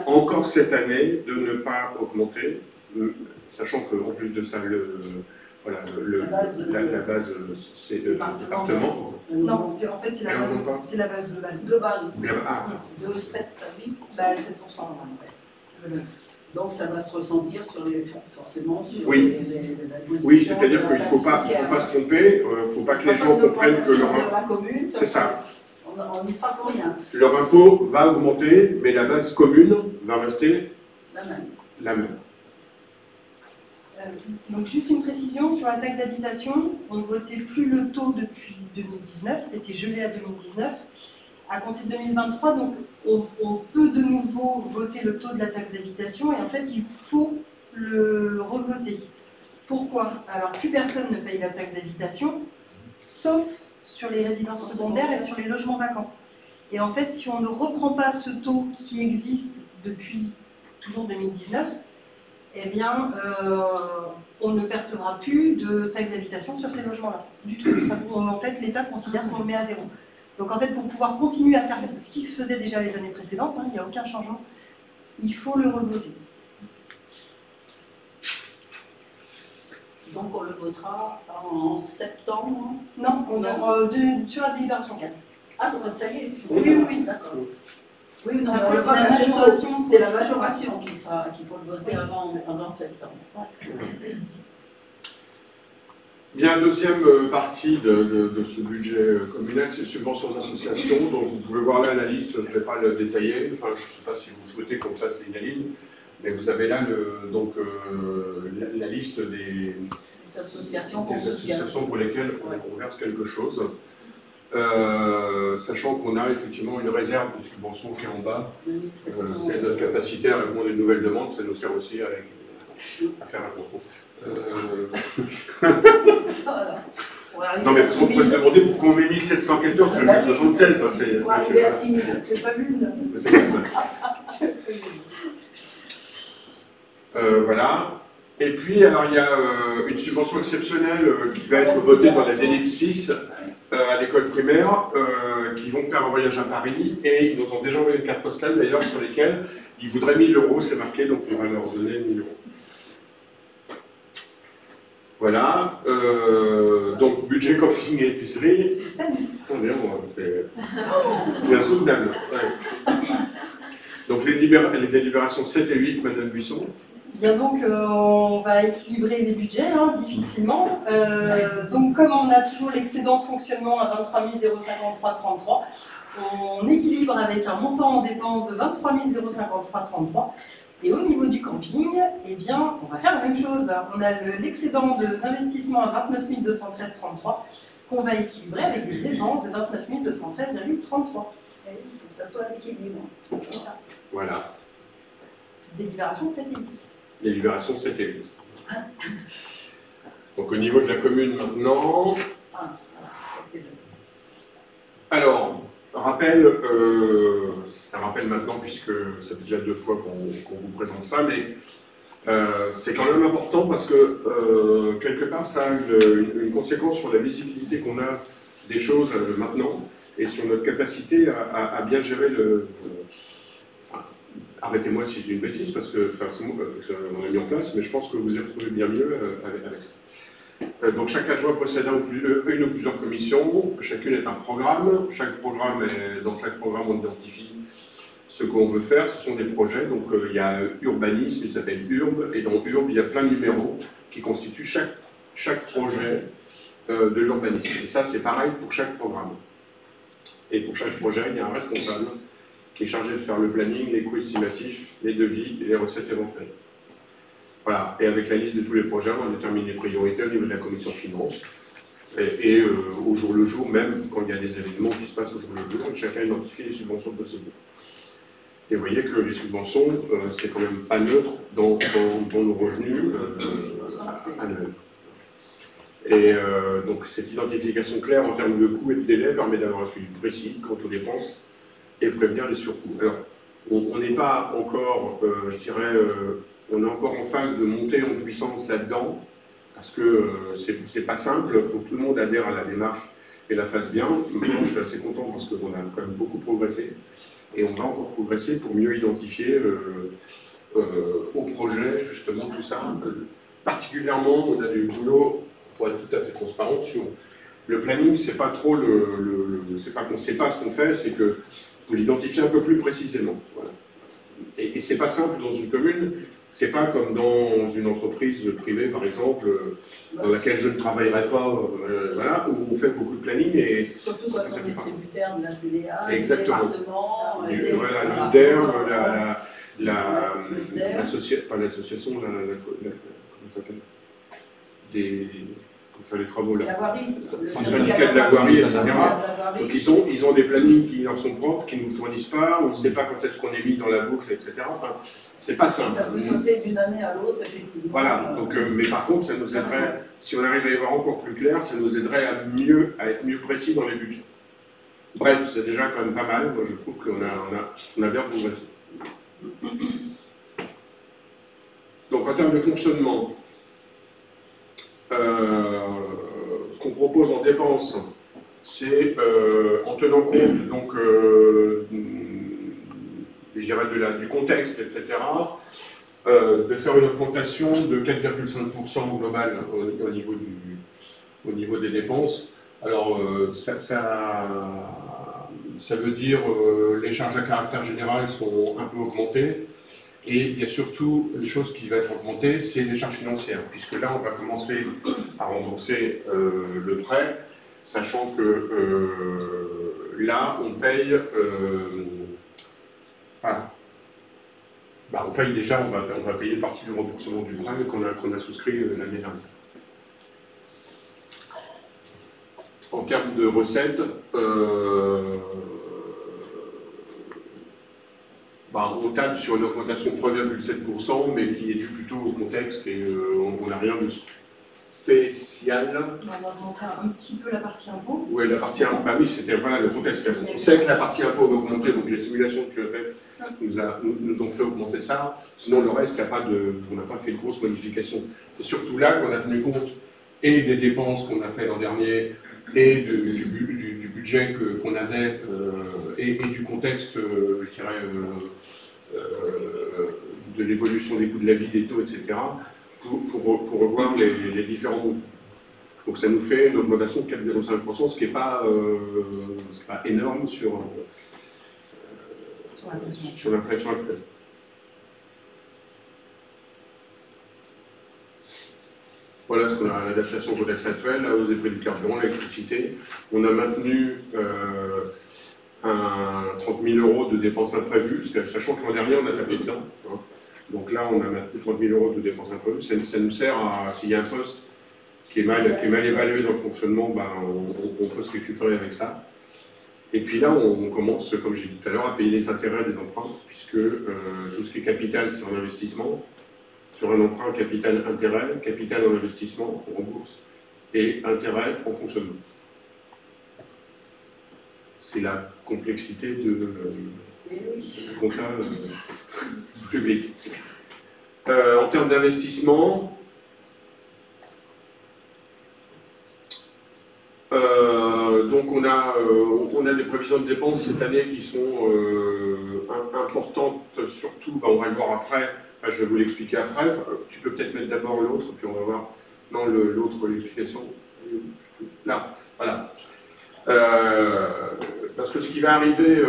encore cette année de ne pas augmenter, sachant qu'en plus de ça, Voilà, La base, c'est le département. Non, en fait, c'est Alors, pas. la base globale. Ah, De 7 à 8%. Bah, 7%. Ouais. Donc ça va se ressentir sur forcément sur oui. la position oui, c'est-à-dire de qu'il la ne faut pas se tromper, il ne faut pas que les gens comprennent que leur commune, c'est ça. On n'y sera pour rien. Leur impôt va augmenter, mais la base commune va rester la même. Donc juste une précision sur la taxe d'habitation, on ne votait plus le taux depuis 2019, c'était gelé à 2019. À compter de 2023, donc on peut de nouveau voter le taux de la taxe d'habitation et en fait il faut le revoter. Pourquoi? Alors plus personne ne paye la taxe d'habitation, sauf sur les résidences secondaires et sur les logements vacants. Et en fait, si on ne reprend pas ce taux qui existe depuis toujours 2019, eh bien, on ne percevra plus de taxe d'habitation sur ces logements-là, du tout. En fait, l'État considère qu'on le met à zéro. Donc en fait, pour pouvoir continuer à faire ce qui se faisait déjà les années précédentes, il n'y a aucun changement, il faut le revoter. Donc on le votera en septembre? Non, sur la délibération 4. Ah, ça y est. Oui. D'accord. Oui, non, après, c'est la majoration qu'il faut le voter avant septembre. Bien, deuxième partie de ce budget communal, c'est subventions aux associations. Donc vous pouvez voir là la liste, je ne vais pas le détailler. Enfin, je ne sais pas si vous souhaitez qu'on fasse ligne à ligne, mais vous avez là la liste des associations pour lesquelles on verse quelque chose. Sachant qu'on a effectivement une réserve de subventions qui est en bas. C'est notre capacité à répondre à une nouvelle demande, ça nous sert aussi à faire un contrôle. Non mais on peut se demander pourquoi on met 1714 sur 1076. Pour arriver à 6000, c'est pas nul. Voilà. Et puis alors il y a une subvention exceptionnelle qui va être votée dans la DELIP 6 à l'école primaire, qui vont faire un voyage à Paris, et ils nous ont déjà envoyé une carte postale d'ailleurs sur lesquelles ils voudraient 1000 €, c'est marqué, donc on va leur donner 1000 €. Voilà, donc budget camping et épicerie. Suspense. C'est insoutenable. Ouais. Donc les délibérations 7 et 8, Madame Buisson. Bien donc, on va équilibrer les budgets, difficilement. Donc comme on a toujours l'excédent de fonctionnement à 23 053,33, on équilibre avec un montant en dépenses de 23 053,33. Et au niveau du camping, eh bien, on va faire la même chose. On a l'excédent d'investissement à 29 213,33 qu'on va équilibrer avec des dépenses de 29 213,33. Il faut que ça soit l'équilibre. Voilà. Délibération 7 et 8. Délibération 7 et 8. Donc au niveau de la commune maintenant. Alors, rappel, c'est un rappel maintenant puisque ça fait déjà 2 fois qu'on vous présente ça, mais c'est quand même important parce que quelque part ça a une conséquence sur la visibilité qu'on a des choses maintenant et sur notre capacité à bien gérer arrêtez-moi si je dis une bêtise, parce que forcément, on a mis en place, mais je pense que vous êtes trouvé bien mieux avec ça. Donc chaque adjoint possède une ou plusieurs commissions, chacune est un programme, dans chaque programme on identifie ce qu'on veut faire, ce sont des projets, donc il y a urbanisme, il s'appelle URB, et dans URB il y a plein de numéros qui constituent chaque projet de l'urbanisme. Et ça c'est pareil pour chaque programme. Et pour chaque projet, il y a un responsable qui est chargé de faire le planning, les coûts estimatifs, les devis et les recettes éventuelles. Voilà, et avec la liste de tous les projets, on détermine les priorités au niveau de la commission finance. Et au jour le jour, même quand il y a des événements qui se passent au jour le jour, chacun identifie les subventions possibles. Et vous voyez que les subventions, c'est quand même pas neutre dans nos revenus annuels. Et donc cette identification claire en termes de coûts et de délais permet d'avoir un suivi précis quant aux dépenses et prévenir les surcoûts. Alors, on n'est pas encore, je dirais, on est encore en phase de montée en puissance là-dedans, parce que c'est pas simple, il faut que tout le monde adhère à la démarche et la fasse bien. Maintenant, je suis assez content parce qu'on a quand même beaucoup progressé, et on va encore progresser pour mieux identifier au projet, justement, tout ça. Particulièrement, on a du boulot pour être tout à fait transparent sur le planning, c'est pas trop c'est pas qu'on ne sait pas ce qu'on fait, c'est que vous l'identifiez un peu plus précisément. Voilà. Et c'est pas simple dans une commune, c'est pas comme dans une entreprise privée par exemple, dans laquelle je ne travaillerai pas, voilà, où on fait beaucoup de planning et surtout quand on est tributaire de la CDA, exactement. du département, Voilà, l'USDER, pas l'association, comment ça s'appelle, pour faire les travaux là. La voirie. Le syndicat de la voirie, etc. Donc ils ont des plannings qui leur sont propres, qui ne nous fournissent pas, on ne sait pas quand est-ce qu'on est mis dans la boucle, etc. Enfin, c'est pas simple. Ça peut sauter d'une année à l'autre, effectivement. Voilà, donc, mais par contre, ça nous aiderait, si on arrive à y voir encore plus clair, ça nous aiderait à être mieux précis dans les budgets. Bref, c'est déjà quand même pas mal, moi je trouve qu'on a bien progressé. Donc en termes de fonctionnement, ce qu'on propose en dépenses, c'est en tenant compte donc, je dirais du contexte, etc., de faire une augmentation de 4,5% global au niveau des dépenses. Alors ça veut dire les charges à caractère général sont un peu augmentées. Et il y a surtout une chose qui va être augmentée, c'est les charges financières, puisque là, on va commencer à rembourser le prêt, sachant que là, on paye... on paye déjà, on va payer une partie du remboursement du prêt qu'on a souscrit l'année dernière. En termes de recettes, on tape sur une augmentation de 3,7%, mais qui est due plutôt au contexte et on n'a rien de spécial. On va augmenter un petit peu la partie impôt. Oui, la partie impôt, oui, c'était voilà, le contexte. On sait que la partie impôt va augmenter, donc les simulations que tu as faites nous ont fait augmenter ça. Sinon, le reste, on n'a pas fait de grosses modifications. C'est surtout là qu'on a tenu compte et des dépenses qu'on a fait l'an dernier, et du budget qu'on avait, et du contexte, je dirais, de l'évolution des coûts de la vie, des taux, etc., pour revoir les différents mots. Donc ça nous fait une augmentation de 4,5%, ce qui n'est pas énorme sur l'inflation actuelle. Voilà ce qu'on a, l'adaptation au contexte actuel, la hausse des prix du carburant, l'électricité. On a maintenu 30 000 € de dépenses imprévues, sachant que l'an dernier, on a tapé dedans. Hein. Donc là, on a maintenu 30 000 € de dépenses imprévues. Ça nous sert à, s'il y a un poste qui est mal évalué dans le fonctionnement, on peut se récupérer avec ça. Et puis là, on commence, comme j'ai dit tout à l'heure, à payer les intérêts des emprunts, puisque tout ce qui est capital, c'est en investissement. Sur un emprunt, capital, intérêt, capital en investissement, on rembourse, et intérêt en fonctionnement. C'est la complexité du compta public. En termes d'investissement, donc on a des prévisions de dépenses cette année qui sont importantes, surtout, on va le voir après. Je vais vous l'expliquer après. Tu peux peut-être mettre d'abord l'autre, puis on va voir. Non, l'autre, l'explication. Là, voilà. Parce que ce qui va arriver,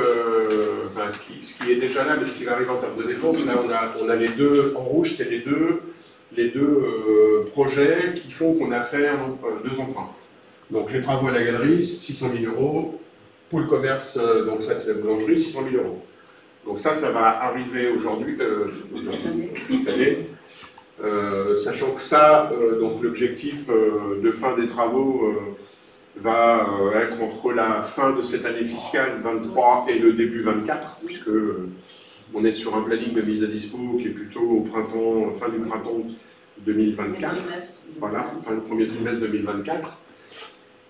ce qui est déjà là, mais ce qui va arriver en termes de défense, là, on a les deux en rouge, c'est les deux projets qui font qu'on a fait deux emprunts. Donc les travaux à la galerie, 600 000 €. Pour le commerce, donc ça c'est la boulangerie, 600 000 €. Donc ça va arriver aujourd'hui, cette année, sachant que ça, donc l'objectif de fin des travaux va être entre la fin de cette année fiscale 23 et le début 24, puisque on est sur un planning de mise à dispo qui est plutôt au printemps, fin du printemps 2024. Voilà, fin du premier trimestre 2024.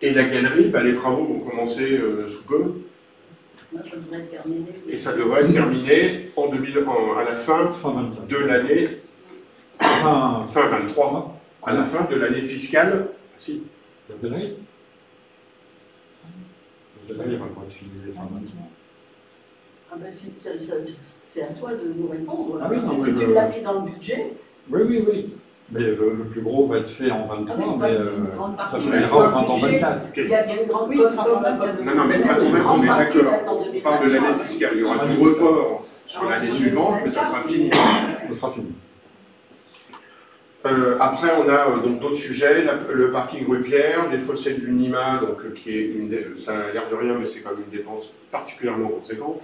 Et la galerie, les travaux vont commencer sous peu. Ça devrait être terminé. Et ça devrait être terminé à la fin de l'année, fin 23, à la fin de l'année fiscale. Si. La galerie va pas être finalisée fin 23. C'est à toi de nous répondre. Ah oui, si tu l'as mis dans le budget. Oui. Mais le plus gros va être fait en 23, mais grande ça partie finira au printemps 24. Il y a une grande part au printemps 24. Non, mais de toute façon, on est d'accord. On parle de l'année fiscale. Il y aura du report sur l'année suivante, mais ça sera fini. Ça sera fini. Après, on a donc d'autres sujets, le parking rue Pierre, les fossés de l'UNIMA, donc qui est ça a l'air de rien, mais c'est quand même une dépense particulièrement conséquente.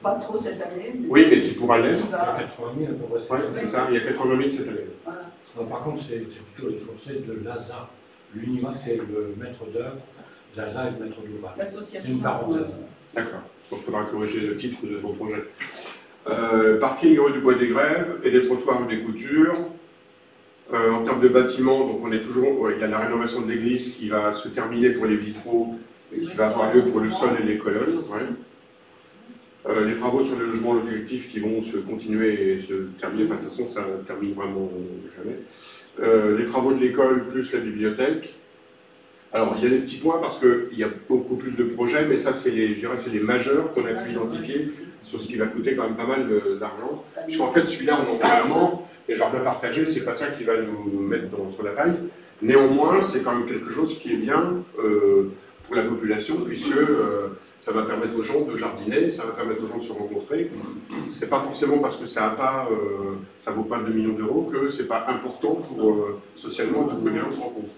Pas trop cette année. Oui, mais qui pourra l'être. Il y a 80 000 à peu près. Oui, c'est ça, il y a 80 000 cette année. Voilà. Non, par contre, c'est plutôt les fossés de l'ASA. L'UNIMA, c'est le maître d'œuvre, l'ASA est le maître d'ouvrage. C'est L'association. une parenthèse. D'accord, donc il faudra corriger le titre de vos projets. Parking rue du Bois des Grèves et des trottoirs rue des Coutures. En termes de bâtiments, donc on est toujours, il y a la rénovation de l'église qui va se terminer pour les vitraux et qui va avoir lieu pour le sol et les colonnes. Ouais. Les travaux sur le logement collectif qui vont se continuer et se terminer, enfin de toute façon ça ne termine vraiment jamais. Les travaux de l'école plus la bibliothèque. Alors il y a des petits points parce qu'il y a beaucoup plus de projets, mais ça c'est les, je dirais, c'est les majeurs qu'on a pu identifier sur ce qui va coûter quand même pas mal d'argent. Puisqu'en fait celui-là on en fait vraiment, les jardins partagés, c'est pas ça qui va nous mettre sur la paille. Néanmoins c'est quand même quelque chose qui est bien pour la population, puisque ça va permettre aux gens de jardiner, ça va permettre aux gens de se rencontrer. C'est pas forcément parce que ça vaut pas 2 millions d'euros que c'est pas important pour socialement pour que les gens se rencontrent.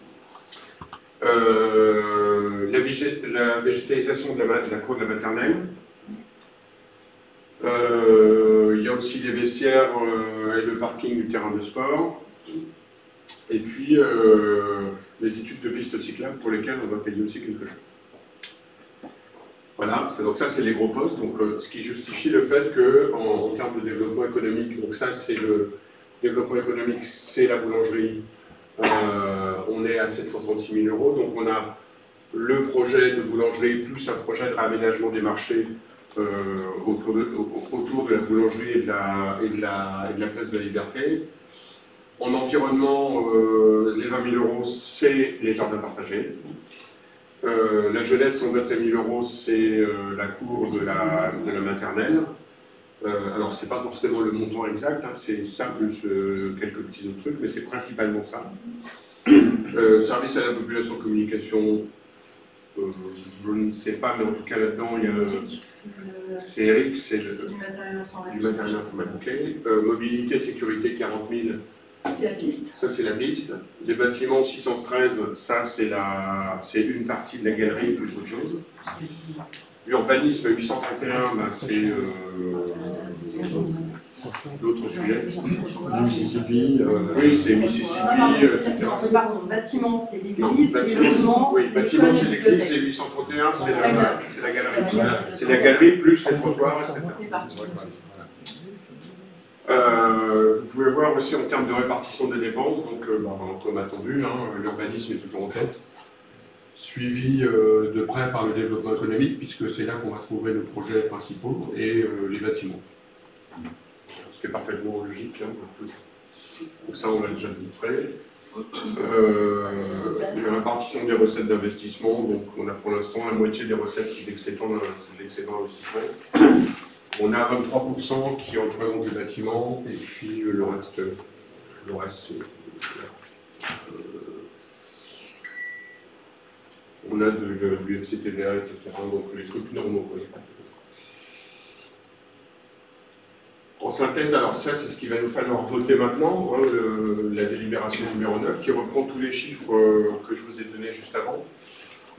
La végétalisation de la cour de la maternelle. Il y a aussi les vestiaires et le parking du terrain de sport. Et puis les études de pistes cyclables pour lesquelles on va payer aussi quelque chose. Voilà, donc ça c'est les gros postes, donc ce qui justifie le fait que en termes de développement économique, donc ça c'est le développement économique, c'est la boulangerie, on est à 736 000 €, donc on a le projet de boulangerie plus un projet de réaménagement des marchés autour de la boulangerie et de la place de la Liberté. En environnement, les 20 000 €, c'est les jardins partagés. La jeunesse, 121 000 €, c'est la cour de la maternelle. Alors, c'est pas forcément le montant exact, hein, c'est ça plus quelques petits autres trucs, mais c'est principalement ça. Service à la population communication, je ne sais pas, mais en tout cas là-dedans, il y a. C'est Eric, c'est du matériel informatique. Du matériel informatique. Mobilité, sécurité, 40 000. C'est la piste. Ça, c'est la piste. Les bâtiments 613, ça, c'est une partie de la galerie plus autre chose. Urbanisme 831, ben, c'est d'autres sujets. Du Mississippi. Oui, c'est Mississippi, etc. Pardon, bâtiment, c'est Non, l'église, les logements. oui, bâtiment, c'est l'église, c'est 831, c'est la galerie. C'est la galerie plus les trottoirs, etc. Vous pouvez voir aussi en termes de répartition des dépenses, donc comme attendu, hein, l'urbanisme est toujours en tête, suivi de près par le développement économique, puisque c'est là qu'on va trouver nos projets principaux, et les bâtiments. Ce qui est parfaitement logique, hein, tout ça. Donc ça, on l'a déjà montré. La répartition des recettes d'investissement, donc on a pour l'instant la moitié des recettes, c'est l'excédent d'investissement. On a 23% qui représentent des bâtiments, et puis le reste c'est... on a du FCTVA, etc. Donc les trucs normaux. Quoi. En synthèse, alors ça, c'est ce qu'il va nous falloir voter maintenant, hein, la délibération numéro 9, qui reprend tous les chiffres que je vous ai donnés juste avant.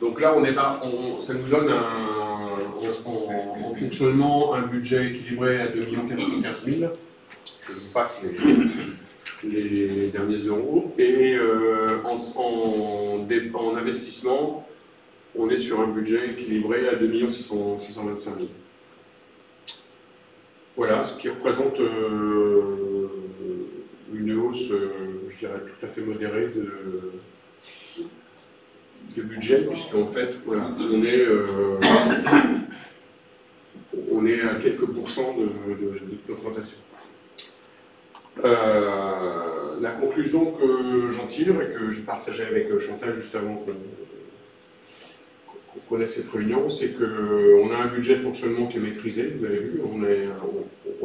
Donc là, ça nous donne en fonctionnement un budget équilibré à 2 415 000. Je vous passe les derniers euros. Et en investissement, on est sur un budget équilibré à 2 625 000. Voilà, ce qui représente une hausse, je dirais, tout à fait modérée de budget, puisqu'en fait, voilà, on est à quelques pourcents d'augmentation. La conclusion que j'en tire et que j'ai partagée avec Chantal juste avant qu'on connaisse cette réunion, c'est qu'on a un budget de fonctionnement qui est maîtrisé, vous avez vu, on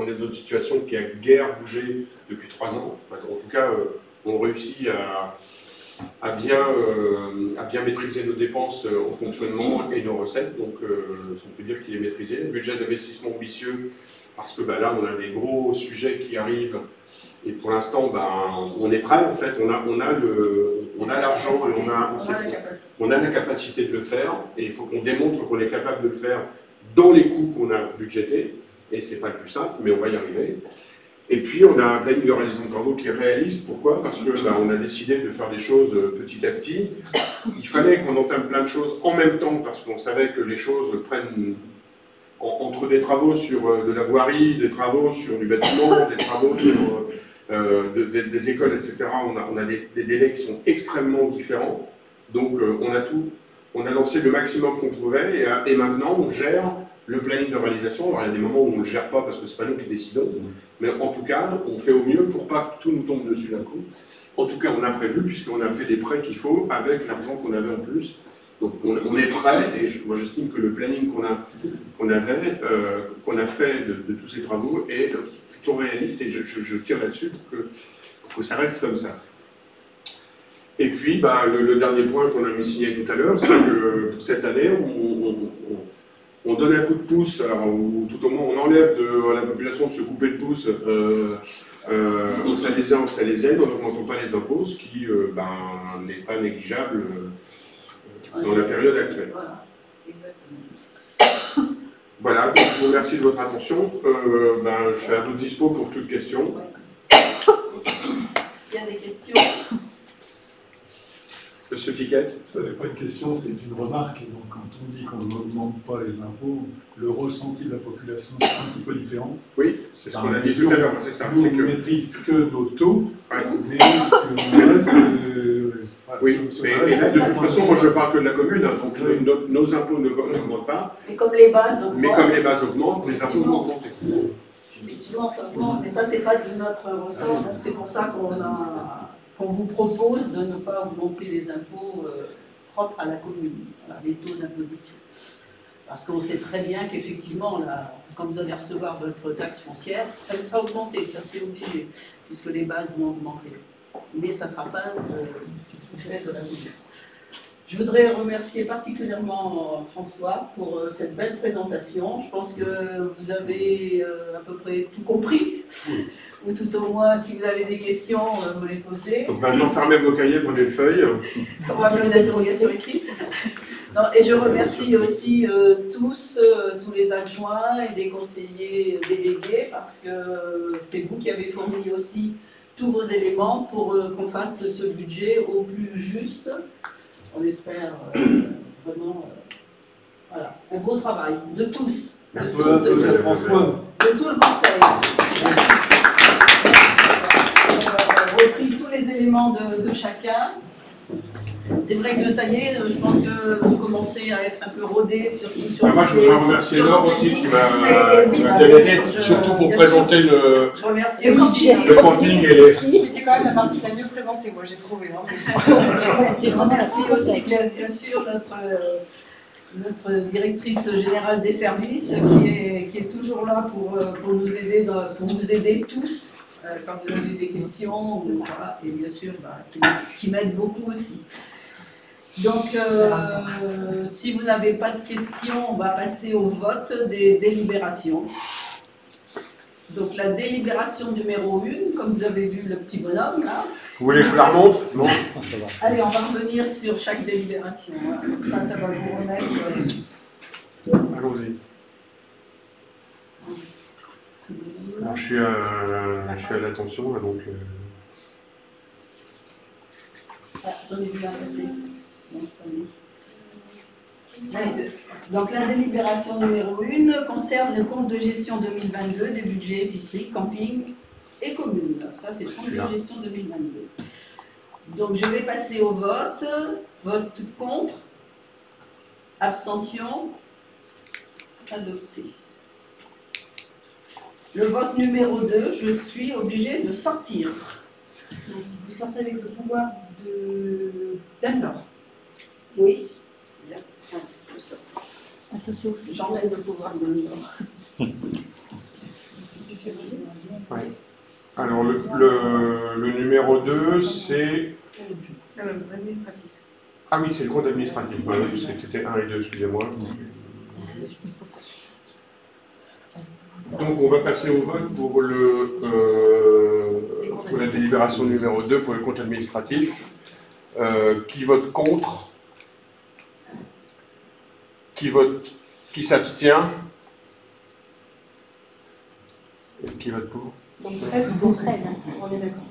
est dans une situation qui a guère bougé depuis 3 ans. En tout cas, on réussit à bien maîtriser nos dépenses au fonctionnement et nos recettes, donc on peut dire qu'il est maîtrisé. Le budget d'investissement ambitieux, parce que là on a des gros sujets qui arrivent, et pour l'instant on est prêt en fait, on a l'argent et on a la capacité de le faire, et il faut qu'on démontre qu'on est capable de le faire dans les coûts qu'on a budgétés, et c'est pas le plus simple, mais on va y arriver. Et puis, on a un planning de réalisation de travaux qui est réaliste. Pourquoi? Parce que on a décidé de faire des choses petit à petit. Il fallait qu'on entame plein de choses en même temps, parce qu'on savait que les choses prennent entre des travaux sur de la voirie, des travaux sur du bâtiment, des travaux sur des écoles, etc. On a des délais qui sont extrêmement différents. Donc, on a lancé le maximum qu'on pouvait, et maintenant, on gère le planning de réalisation. Alors, il y a des moments où on ne le gère pas parce que ce n'est pas nous qui décidons, mais en tout cas, on fait au mieux pour pas que tout nous tombe dessus d'un coup. En tout cas, on a prévu, puisqu'on a fait les prêts qu'il faut avec l'argent qu'on avait en plus. Donc, on est prêt, et moi j'estime que le planning qu'on a fait de tous ces travaux est plutôt réaliste, et je tire là-dessus pour que ça reste comme ça. Et puis, le dernier point qu'on a mis signé tout à l'heure, c'est que pour cette année, on donne un coup de pouce, ou tout au moins on enlève de la population de se couper le pouce aux Salésiens, aux Salésiennes, en n'augmentant pas les impôts, ce qui n'est pas négligeable dans la période actuelle. Voilà, exactement. Voilà, donc je vous remercie de votre attention. Je suis à votre dispo pour toute question. Il y a des questions? Monsieur Ticket? Ça n'est pas une question, c'est une remarque. Et donc, quand on dit qu'on n'augmente pas les impôts, le ressenti de la population est un petit peu différent. Oui, c'est ce qu'on a dit tout à l'heure, c'est ça. Nous, on ne maîtrise que nos taux, mais sur le reste... oui, mais là, de toute façon, moi je parle que de la commune, donc nos impôts n'augmentent pas. Mais comme les bases augmentent. Mais comme les bases augmentent, les impôts vont augmenter. Effectivement, ça augmente, mais ça, c'est pas de notre ressort, donc c'est pour ça qu'on vous propose de ne pas augmenter les impôts propres à la commune, voilà, les taux d'imposition. Parce qu'on sait très bien qu'effectivement, quand vous allez recevoir votre taxe foncière, elle sera augmentée, ça c'est obligé, puisque les bases vont augmenter. Mais ça ne sera pas du fait de la commune. Je voudrais remercier particulièrement François pour cette belle présentation. Je pense que vous avez à peu près tout compris, ou tout au moins, si vous avez des questions, vous les posez. Donc maintenant, fermez vos cahiers, prenez une feuille. On va faire une interrogation écrite. Non, et je remercie aussi tous les adjoints et les conseillers délégués, parce que c'est vous qui avez fourni aussi tous vos éléments pour qu'on fasse ce budget au plus juste. On espère vraiment voilà, un beau travail de tous, de tout le conseil. On a repris tous les éléments de chacun. C'est vrai que ça y est, je pense que vous commencez à être un peu rodés sur moi, je voudrais remercier Laure aussi qui m'a bien aidé, surtout pour présenter le camping et les... C'était quand même la partie la mieux présentée, moi j'ai trouvé. C'était vraiment merci aussi, bien sûr, notre directrice générale des services qui est toujours là pour nous aider, pour vous aider tous quand vous avez des questions, voilà, et bien sûr qui m'aide beaucoup aussi. Donc, si vous n'avez pas de questions, on va passer au vote des délibérations. Donc, la délibération numéro 1, comme vous avez vu le petit bonhomme, là. Vous voulez que je vous la remontre? Non. Allez, on va revenir sur chaque délibération. Voilà. Comme ça va vous remettre... Allons-y. Bon, je suis à l'attention, là, donc... Ah, j'en ai vu un passer. Donc la délibération numéro 1 concerne le compte de gestion 2022 des budgets épicerie, camping et commune. Ça, c'est le compte de gestion 2022. Donc je vais passer au vote. Vote contre, abstention, adopté. Le vote numéro 2, je suis obligée de sortir. Donc, vous sortez avec le pouvoir de... D'accord. Oui. Bien. Je sors. Attention, j'emmène le pouvoir de Nord. Ouais. Alors, le numéro 2, c'est... Administratif. Ah oui, c'est le compte administratif. Bah oui, c'était 1 et 2, excusez-moi. Donc, on va passer au vote pour la délibération numéro 2 pour le compte administratif. Qui vote contre? Qui s'abstient? Et qui vote pour? Donc 13 pour 13, on est d'accord.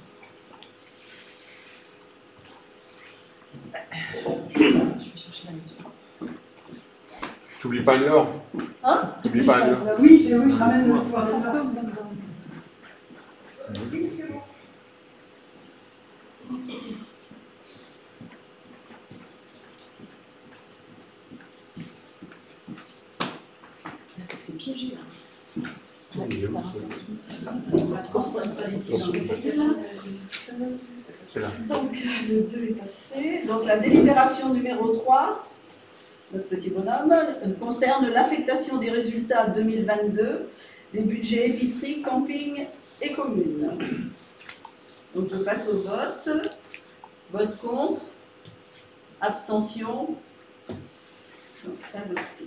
Je vais chercher la mesure. T'oublies pas Anne-Laure? Hein? T'oublies pas Anne-Laure? Oui, je ramène le pouvoir d'achat. C'est piégé. C'est là. Donc, le 2 est passé. Donc, la délibération numéro 3, notre petit bonhomme, concerne l'affectation des résultats 2022 des budgets épicerie, camping et communes. Donc, je passe au vote. Vote contre. Abstention. Donc, adopté.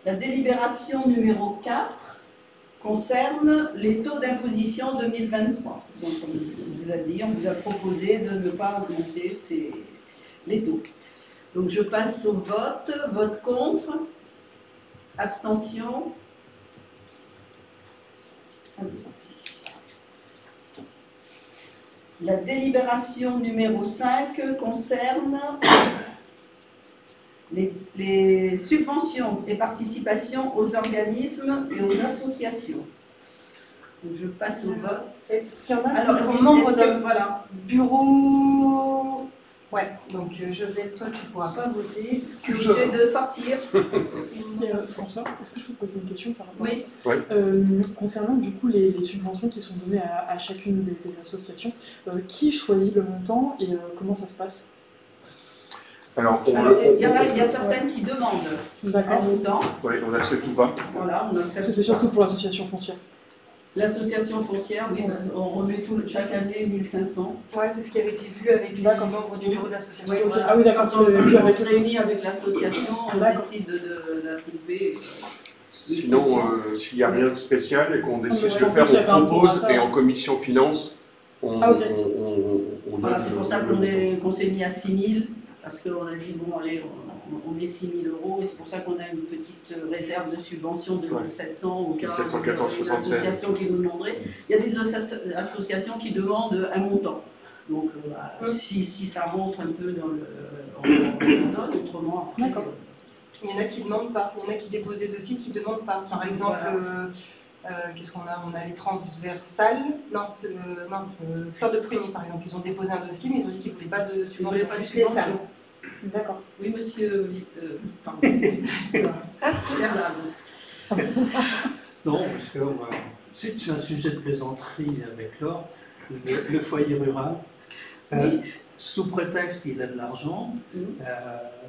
La délibération numéro 4 concerne les taux d'imposition 2023. Donc, comme on vous a dit, on vous a proposé de ne pas augmenter les taux. Donc, je passe au vote. Vote contre. Abstention. Adopté. La délibération numéro 5 concerne les subventions et participations aux organismes et aux associations. Donc, je passe au vote. Est-ce qu'il y en a Alors, qui sont membres d'un voilà. bureau? Ouais, donc Josette, toi tu ne pourras pas voter. Tu es obligé de sortir. François, est-ce que je peux poser une question par rapport Oui. à ça? Concernant du coup les subventions qui sont données à chacune des associations, qui choisit le montant et comment ça se passe? Alors, il y a certaines qui demandent un montant. Oui, on accepte ou pas. Voilà, on accepte. C'était surtout pour l'association foncière. L'association foncière, oui, on remet chaque année 1500. Ouais, c'est ce qui avait été vu avec les membres du bureau de l'association. Oui, voilà. Ah oui, d'accord. Quand on se réunit avec l'association, on décide de l'attribuer. Sinon, s'il n'y a rien de spécial et qu'on décide de le faire, on propose et en commission finance, on voilà, c'est pour ça qu'on s'est mis à 6 000, parce qu'on a dit, bon, allez, on met 6 000 €, et c'est pour ça qu'on a une petite réserve de subvention de 700 au cas où il y a une association qui nous demanderait. Il y a des associations qui demandent un montant. Donc, si ça rentre un peu dans le... on donne, autrement, après... Il y en a qui ne demandent pas, il y en a qui déposent des dossiers qui ne demandent pas. Par exemple, qu'est-ce qu'on a? On a les transversales, Fleur de Prunier par exemple, ils ont déposé un dossier mais ils ont dit qu'ils ne voulaient pas de subvention, juste les salles. D'accord. Oui, monsieur. Pardon. Non, parce que c'est un sujet de plaisanterie avec Laure, le foyer rural. Sous prétexte qu'il a de l'argent,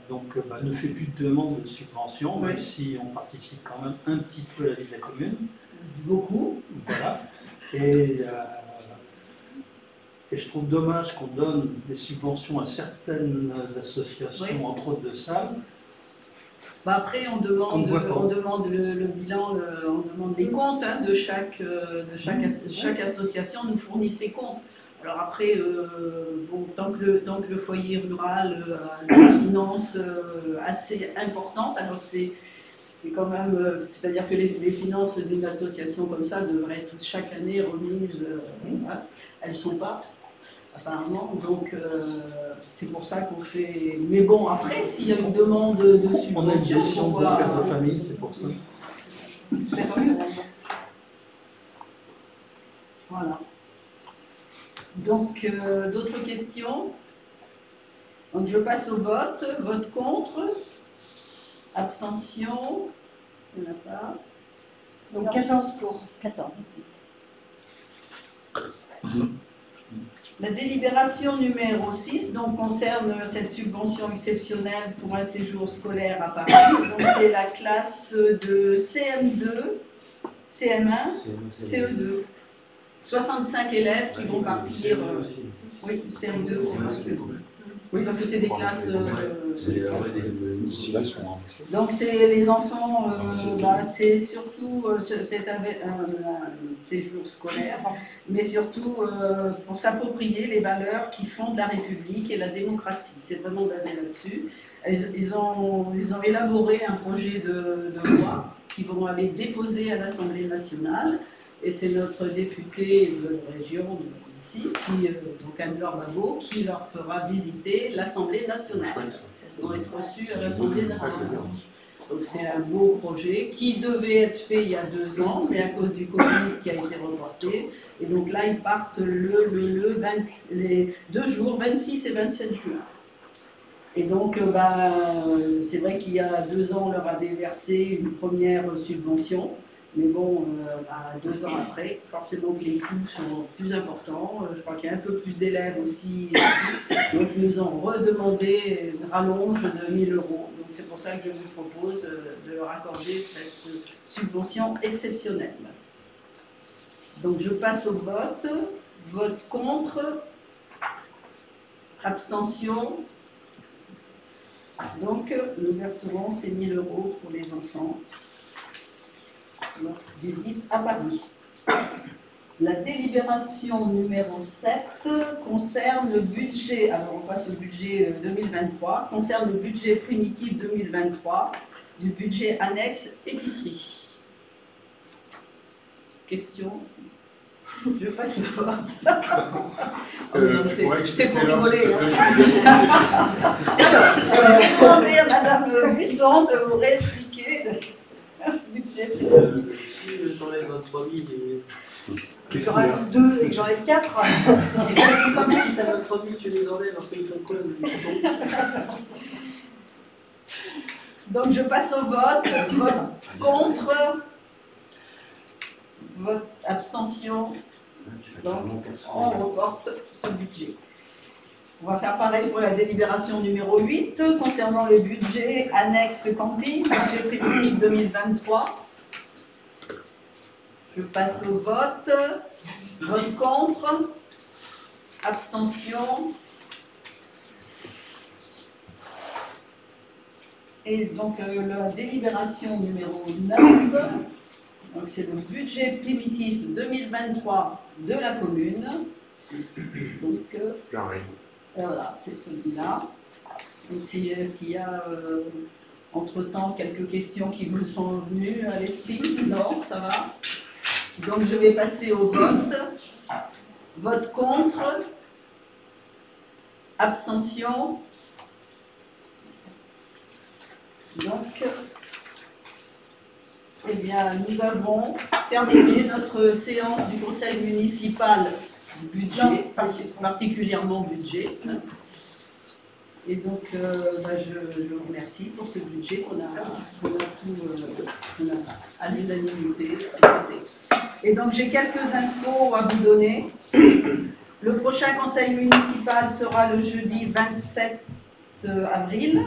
ne fait plus de demande de subvention, même si on participe quand même un petit peu à la vie de la commune. Beaucoup. Voilà. Et je trouve dommage qu'on donne des subventions à certaines associations, entre autres de salles. Après, on demande le bilan, on demande les comptes de chaque association, nous fournit ses comptes. Alors après, tant que le foyer rural a une finance assez importante, alors c'est quand même, c'est-à-dire que les finances d'une association comme ça devraient être chaque année remises, elles ne sont pas, apparemment, donc c'est pour ça qu'on fait... Mais bon, après, s'il y a une demande de subvention... On a une gestion de faire de famille, c'est pour ça. Voilà. Donc, d'autres questions? Donc, je passe au vote. Vote contre. Abstention. Il n'y en a pas. Donc 14 pour. 14. La délibération numéro 6 donc, concerne cette subvention exceptionnelle pour un séjour scolaire à Paris. Donc, c'est la classe de CM2, CM1, CE2. 65 élèves qui vont partir. Oui, CM2. Oui, parce que c'est des classes. Donc c'est les enfants, c'est surtout c'est un séjour scolaire, mais surtout pour s'approprier les valeurs qui fondent la République et la démocratie. C'est vraiment basé là-dessus. Ils ont élaboré un projet de loi qui vont aller déposer à l'Assemblée nationale, et c'est notre député de région ici, donc Anne-Laure Babot, qui leur fera visiter l'Assemblée nationale. Ils vont être reçus à l'Assemblée nationale. Donc c'est un beau projet qui devait être fait il y a 2 ans, mais à cause du Covid qui a été reporté. Et donc là, ils partent les 2 jours, 26 et 27 juin. Et donc, c'est vrai qu'il y a 2 ans, on leur avait versé une première subvention. Mais bon, 2 ans après, forcément que les coûts sont plus importants. Je crois qu'il y a un peu plus d'élèves aussi. Donc, ils nous ont redemandé une rallonge de 1 000 €. Donc, c'est pour ça que je vous propose de leur accorder cette subvention exceptionnelle. Donc, je passe au vote. Vote contre. Abstention. Donc, nous verserons ces 1 000 € pour les enfants. Visite à Paris. La délibération numéro 7 concerne le budget, alors on passe au budget 2023, concerne le budget primitif 2023 du budget annexe épicerie. Question? Je passe au vote. C'est pour rigoler. Alors, je vais demander à Madame Buisson de vous réexpliquer le budget primitif. Si j'enlève 3000 Que j'en rajoute 2 et que j'enlève 4. Et c'est pas mal si t'as 3000, tu les enlèves, après ils font quoi Donc je passe au vote. Vote contre. Vote abstention. Donc on reporte ce budget. On va faire pareil pour la délibération numéro 8 concernant le budget annexe camping, budget primitif 2023. Je passe au vote. Vote contre. Abstention. Et donc la délibération numéro 9, donc c'est le budget primitif 2023 de la commune. Donc voilà, c'est celui-là. Donc est-ce qu'il y a entre-temps quelques questions qui vous sont venues à l'esprit? Non, ça va. Donc je vais passer au vote. Vote contre. Abstention. Donc, eh bien, nous avons terminé notre séance du conseil municipal budget, particulièrement budget. Et donc, je vous remercie pour ce budget qu'on a à l'unanimité voté. Et donc, j'ai quelques infos à vous donner. Le prochain conseil municipal sera le jeudi 27 avril.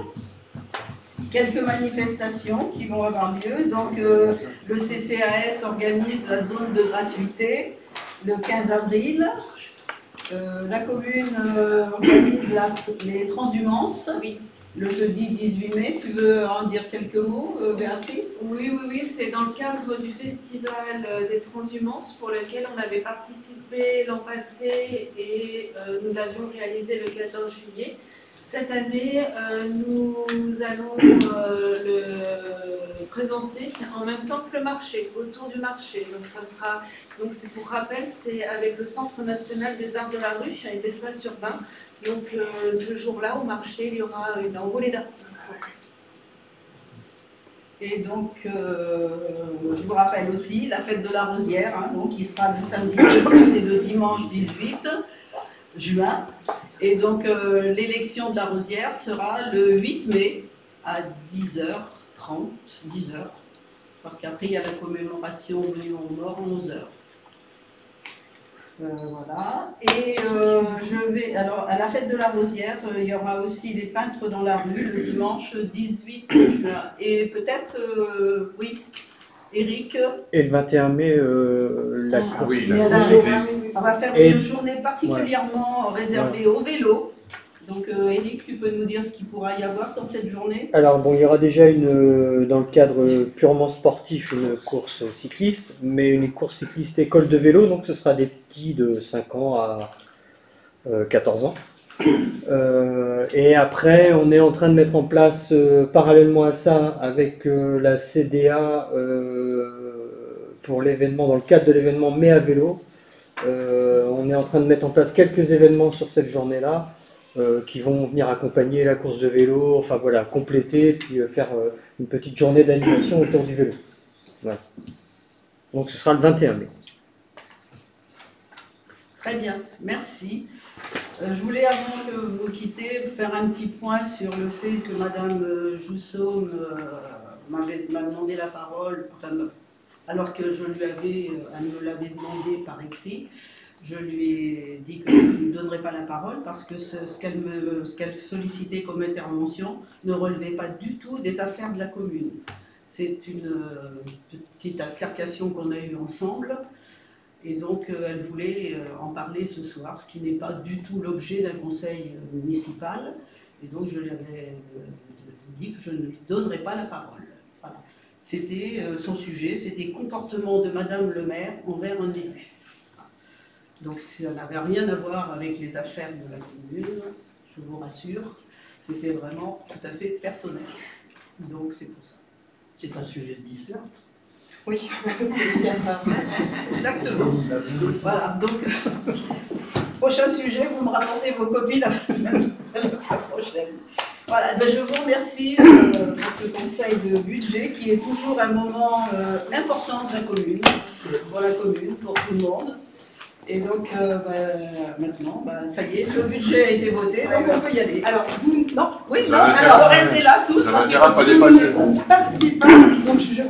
Quelques manifestations qui vont avoir lieu. Donc, le CCAS organise la zone de gratuité le 15 avril. La commune organise les transhumances le jeudi 18 mai. Tu veux en dire quelques mots, Béatrice? Oui, c'est dans le cadre du festival des transhumances pour lequel on avait participé l'an passé et nous l'avions réalisé le 14 juillet. Cette année, nous allons le présenter en même temps que le marché, autour du marché. Donc c'est pour rappel, c'est avec le Centre national des arts de la rue et de l'espace urbain. Donc ce jour-là, au marché, il y aura une envolée d'artistes. Et donc, je vous rappelle aussi la fête de la Rosière, donc, qui sera le samedi 17 et le dimanche 18 juin. Et donc, l'élection de la Rosière sera le 8 mai à 10h30, 10h, parce qu'après, il y a la commémoration de Léon-Mort à 11h. Voilà. Et alors, à la fête de la Rosière, il y aura aussi les peintres dans la rue le dimanche 18 juin. Et peut-être, Eric? Et le 21 mai, la Ah course. oui, On va faire Et- une journée particulièrement réservée au vélo. Donc Eric, tu peux nous dire ce qu'il pourra y avoir dans cette journée? Alors bon, il y aura déjà dans le cadre purement sportif, une course cycliste, mais une course cycliste école de vélo, donc ce sera des petits de 5 ans à 14 ans. Et après, on est en train de mettre en place, parallèlement à ça, avec la CDA, pour l'événement, dans le cadre de l'événement Mais à vélo, on est en train de mettre en place quelques événements sur cette journée-là, qui vont venir accompagner la course de vélo, enfin voilà, compléter, puis faire une petite journée d'animation autour du vélo. Voilà. Donc ce sera le 21 mai. Très bien, merci. Je voulais, avant que vous quittez, faire un petit point sur le fait que Madame Jousseau m'a demandé la parole, enfin, alors que elle me l'avait demandé par écrit. Je lui ai dit que je ne lui donnerais pas la parole parce que ce qu'elle sollicitait comme intervention ne relevait pas du tout des affaires de la commune. C'est une petite altercation qu'on a eue ensemble. Et donc, elle voulait en parler ce soir, ce qui n'est pas du tout l'objet d'un conseil municipal. Et donc, je lui avais dit que je ne lui donnerais pas la parole. Voilà. C'était son sujet, c'était comportement de Madame le maire envers un élu. Donc, ça n'avait rien à voir avec les affaires de la commune, je vous rassure. C'était vraiment tout à fait personnel. Donc, c'est pour ça. C'est un sujet de dissert. Oui, exactement. Voilà, donc, prochain sujet, vous me rapportez vos copies la fois prochaine. Voilà, ben je vous remercie pour ce conseil de budget qui est toujours un moment important de la commune, pour la commune, pour tout le monde. Et donc, maintenant, ça y est, le budget a été voté, donc on peut y aller. Alors, vous, non, oui, non, alors restez là tous, parce qu'il faut pas dépasser. Donc,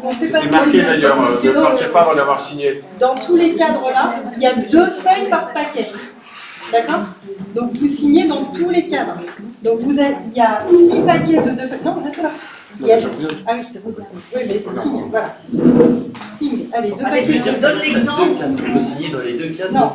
on fait passer. C'est marqué d'ailleurs, ne partez pas avant d'avoir signé. Dans tous les cadres-là, il y a 2 feuilles par paquet. D'accord? Donc, vous signez dans tous les cadres. Donc, il y a 6 paquets de 2 feuilles. Non, reste là. Il y a... Ah oui, mais signe, voilà. Signe. Allez, 2 paquets. Je donne l'exemple. On peut signer dans les 2 cadres. Non.